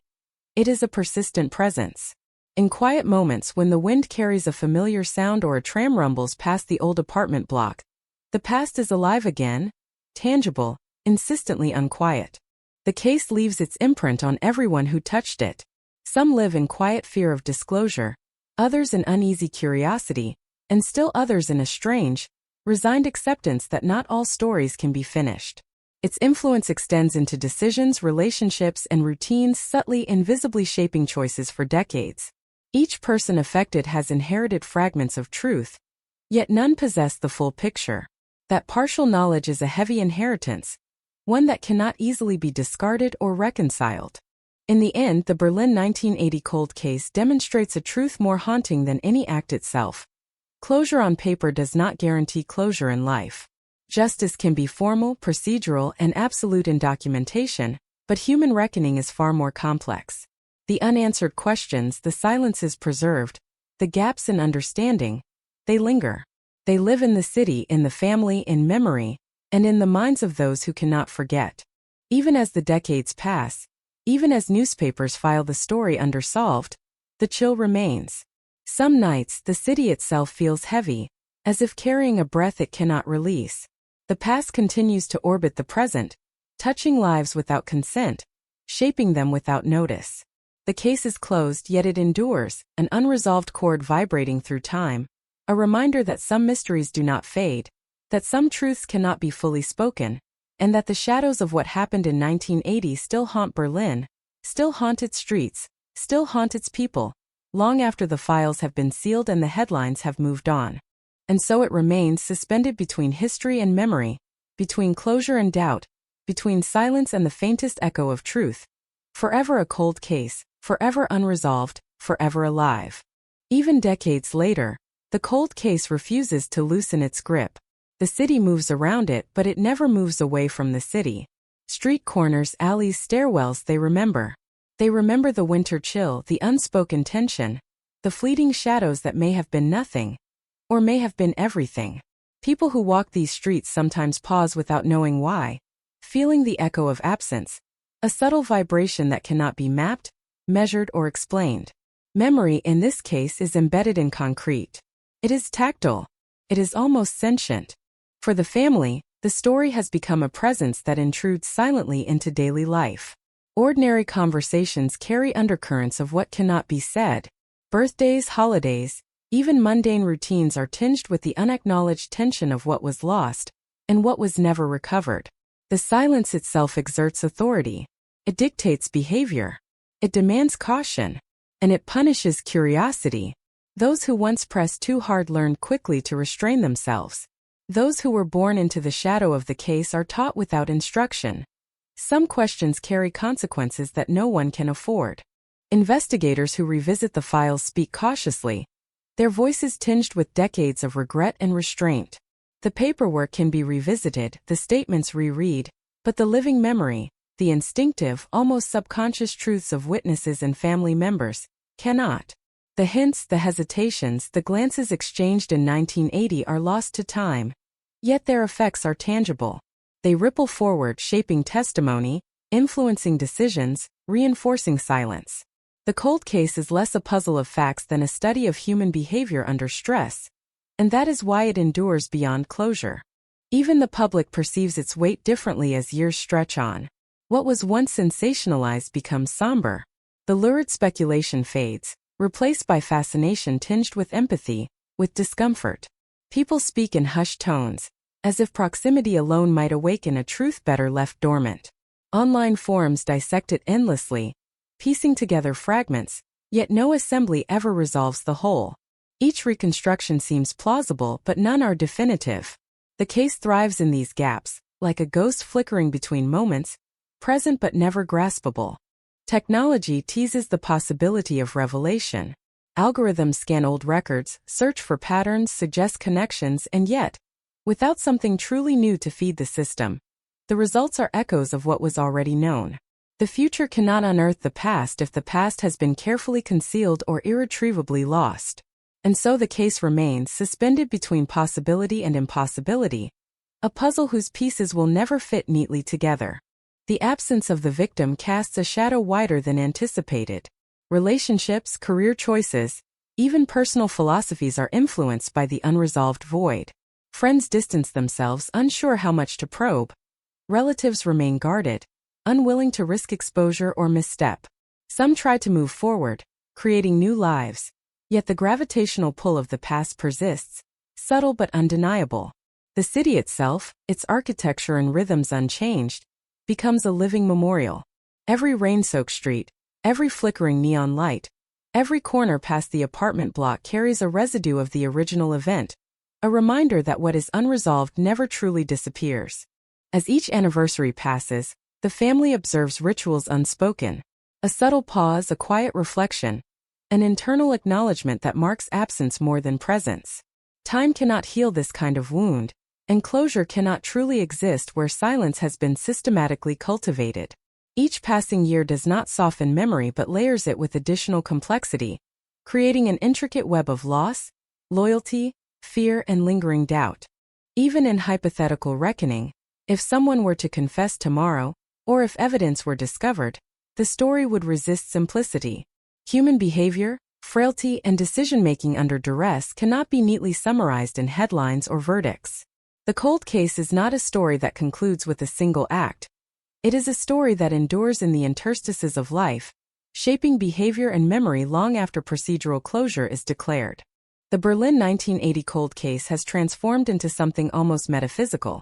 It is a persistent presence. In quiet moments when the wind carries a familiar sound or a tram rumbles past the old apartment block, the past is alive again, tangible, insistently unquiet. The case leaves its imprint on everyone who touched it. Some live in quiet fear of disclosure, others in uneasy curiosity, and still others in a strange, resigned acceptance that not all stories can be finished. Its influence extends into decisions, relationships, and routines, subtly, invisibly shaping choices for decades. Each person affected has inherited fragments of truth, yet none possess the full picture. That partial knowledge is a heavy inheritance, one that cannot easily be discarded or reconciled. In the end, the Berlin 1980 cold case demonstrates a truth more haunting than any act itself. Closure on paper does not guarantee closure in life. Justice can be formal, procedural, and absolute in documentation, but human reckoning is far more complex. The unanswered questions, the silences preserved, the gaps in understanding, they linger. They live in the city, in the family, in memory, and in the minds of those who cannot forget. Even as the decades pass, even as newspapers file the story undersolved, the chill remains. Some nights, the city itself feels heavy, as if carrying a breath it cannot release. The past continues to orbit the present, touching lives without consent, shaping them without notice. The case is closed, yet it endures, an unresolved chord vibrating through time, a reminder that some mysteries do not fade, that some truths cannot be fully spoken, and that the shadows of what happened in 1980 still haunt Berlin, still haunt its streets, still haunt its people, long after the files have been sealed and the headlines have moved on. And so it remains suspended between history and memory, between closure and doubt, between silence and the faintest echo of truth. Forever a cold case, forever unresolved, forever alive. Even decades later, the cold case refuses to loosen its grip. The city moves around it, but it never moves away from the city. Street corners, alleys, stairwells, they remember. They remember the winter chill, the unspoken tension, the fleeting shadows that may have been nothing, or may have been everything. People who walk these streets sometimes pause without knowing why, feeling the echo of absence, a subtle vibration that cannot be mapped, measured, or explained. Memory, in this case, is embedded in concrete. It is tactile. It is almost sentient. For the family, the story has become a presence that intrudes silently into daily life. Ordinary conversations carry undercurrents of what cannot be said. Birthdays, holidays, even mundane routines are tinged with the unacknowledged tension of what was lost and what was never recovered. The silence itself exerts authority. It dictates behavior. It demands caution. And it punishes curiosity. Those who once pressed too hard learned quickly to restrain themselves. Those who were born into the shadow of the case are taught without instruction. Some questions carry consequences that no one can afford. Investigators who revisit the files speak cautiously, their voices tinged with decades of regret and restraint. The paperwork can be revisited, the statements reread, but the living memory, the instinctive, almost subconscious truths of witnesses and family members, cannot. The hints, the hesitations, the glances exchanged in 1980 are lost to time. Yet their effects are tangible. They ripple forward, shaping testimony, influencing decisions, reinforcing silence. The cold case is less a puzzle of facts than a study of human behavior under stress, and that is why it endures beyond closure. Even the public perceives its weight differently as years stretch on. What was once sensationalized becomes somber. The lurid speculation fades, replaced by fascination tinged with empathy, with discomfort. People speak in hushed tones, as if proximity alone might awaken a truth better left dormant. Online forums dissect it endlessly, piecing together fragments, yet no assembly ever resolves the whole. Each reconstruction seems plausible, but none are definitive. The case thrives in these gaps, like a ghost flickering between moments, present but never graspable. Technology teases the possibility of revelation. Algorithms scan old records, search for patterns, suggest connections, and yet, without something truly new to feed the system, the results are echoes of what was already known. The future cannot unearth the past if the past has been carefully concealed or irretrievably lost. And so the case remains suspended between possibility and impossibility, a puzzle whose pieces will never fit neatly together. The absence of the victim casts a shadow wider than anticipated. Relationships, career choices, even personal philosophies are influenced by the unresolved void. Friends distance themselves, unsure how much to probe. Relatives remain guarded, unwilling to risk exposure or misstep. Some try to move forward, creating new lives. Yet the gravitational pull of the past persists, subtle but undeniable. The city itself, its architecture and rhythms unchanged, becomes a living memorial. Every rain-soaked street, every flickering neon light, every corner past the apartment block carries a residue of the original event, a reminder that what is unresolved never truly disappears. As each anniversary passes, the family observes rituals unspoken, a subtle pause, a quiet reflection, an internal acknowledgement that marks absence more than presence. Time cannot heal this kind of wound, and closure cannot truly exist where silence has been systematically cultivated. Each passing year does not soften memory but layers it with additional complexity, creating an intricate web of loss, loyalty, fear, and lingering doubt. Even in hypothetical reckoning, if someone were to confess tomorrow, or if evidence were discovered, the story would resist simplicity. Human behavior, frailty, and decision-making under duress cannot be neatly summarized in headlines or verdicts. The cold case is not a story that concludes with a single act. It is a story that endures in the interstices of life, shaping behavior and memory long after procedural closure is declared. The Berlin 1980 cold case has transformed into something almost metaphysical.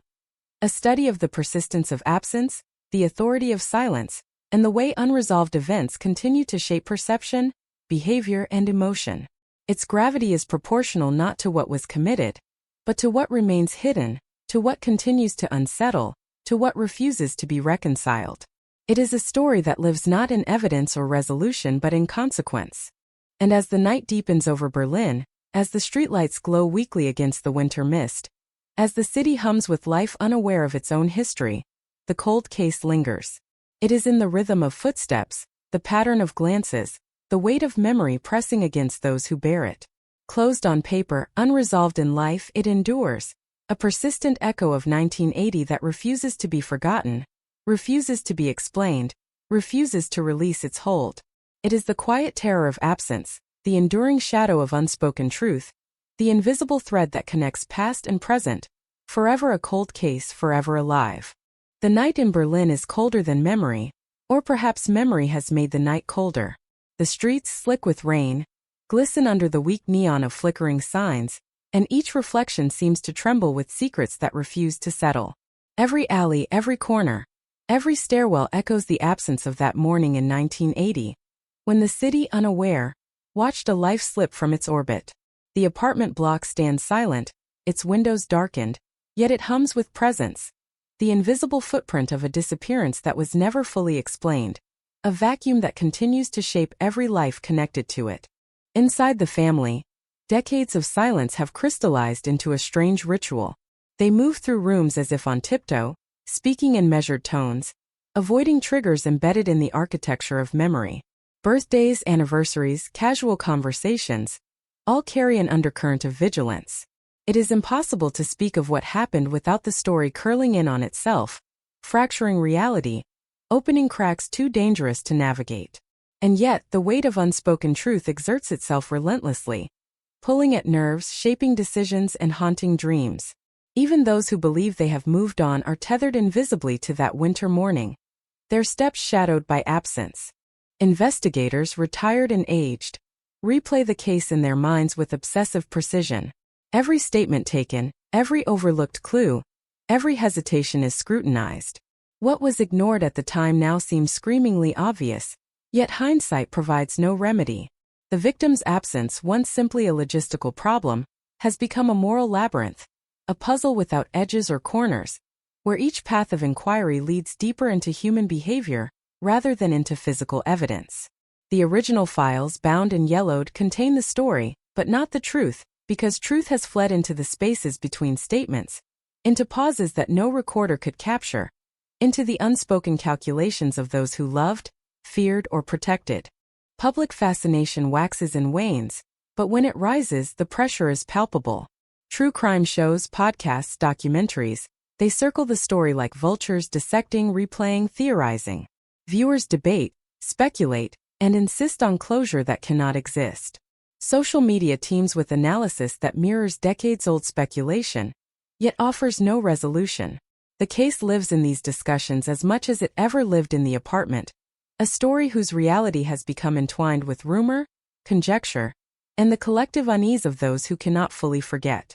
A study of the persistence of absence, the authority of silence, and the way unresolved events continue to shape perception, behavior, and emotion. Its gravity is proportional not to what was committed, but to what remains hidden, to what continues to unsettle, to what refuses to be reconciled. It is a story that lives not in evidence or resolution but in consequence. And as the night deepens over Berlin, as the streetlights glow weakly against the winter mist, as the city hums with life unaware of its own history, the cold case lingers. It is in the rhythm of footsteps, the pattern of glances, the weight of memory pressing against those who bear it. Closed on paper, unresolved in life, it endures, a persistent echo of 1980 that refuses to be forgotten, refuses to be explained, refuses to release its hold. It is the quiet terror of absence, the enduring shadow of unspoken truth, the invisible thread that connects past and present, forever a cold case, forever alive. The night in Berlin is colder than memory, or perhaps memory has made the night colder. The streets, slick with rain, glisten under the weak neon of flickering signs, and each reflection seems to tremble with secrets that refuse to settle. Every alley, every corner, every stairwell echoes the absence of that morning in 1980, when the city, unaware, watched a life slip from its orbit. The apartment block stands silent, its windows darkened, yet it hums with presence, the invisible footprint of a disappearance that was never fully explained, a vacuum that continues to shape every life connected to it. Inside the family, decades of silence have crystallized into a strange ritual. They move through rooms as if on tiptoe, speaking in measured tones, avoiding triggers embedded in the architecture of memory. Birthdays, anniversaries, casual conversations, all carry an undercurrent of vigilance. It is impossible to speak of what happened without the story curling in on itself, fracturing reality, opening cracks too dangerous to navigate. And yet, the weight of unspoken truth exerts itself relentlessly, pulling at nerves, shaping decisions, and haunting dreams. Even those who believe they have moved on are tethered invisibly to that winter morning, their steps shadowed by absence. Investigators, retired and aged, replay the case in their minds with obsessive precision. Every statement taken, every overlooked clue, every hesitation is scrutinized. What was ignored at the time now seems screamingly obvious, yet hindsight provides no remedy. The victim's absence, once simply a logistical problem, has become a moral labyrinth, a puzzle without edges or corners, where each path of inquiry leads deeper into human behavior rather than into physical evidence. The original files, bound and yellowed, contain the story, but not the truth, because truth has fled into the spaces between statements, into pauses that no recorder could capture, into the unspoken calculations of those who loved, feared, or protected. Public fascination waxes and wanes, but when it rises, the pressure is palpable. True crime shows, podcasts, documentaries, they circle the story like vultures, dissecting, replaying, theorizing. Viewers debate, speculate, and insist on closure that cannot exist. Social media teems with analysis that mirrors decades-old speculation, yet offers no resolution. The case lives in these discussions as much as it ever lived in the apartment, a story whose reality has become entwined with rumor, conjecture, and the collective unease of those who cannot fully forget.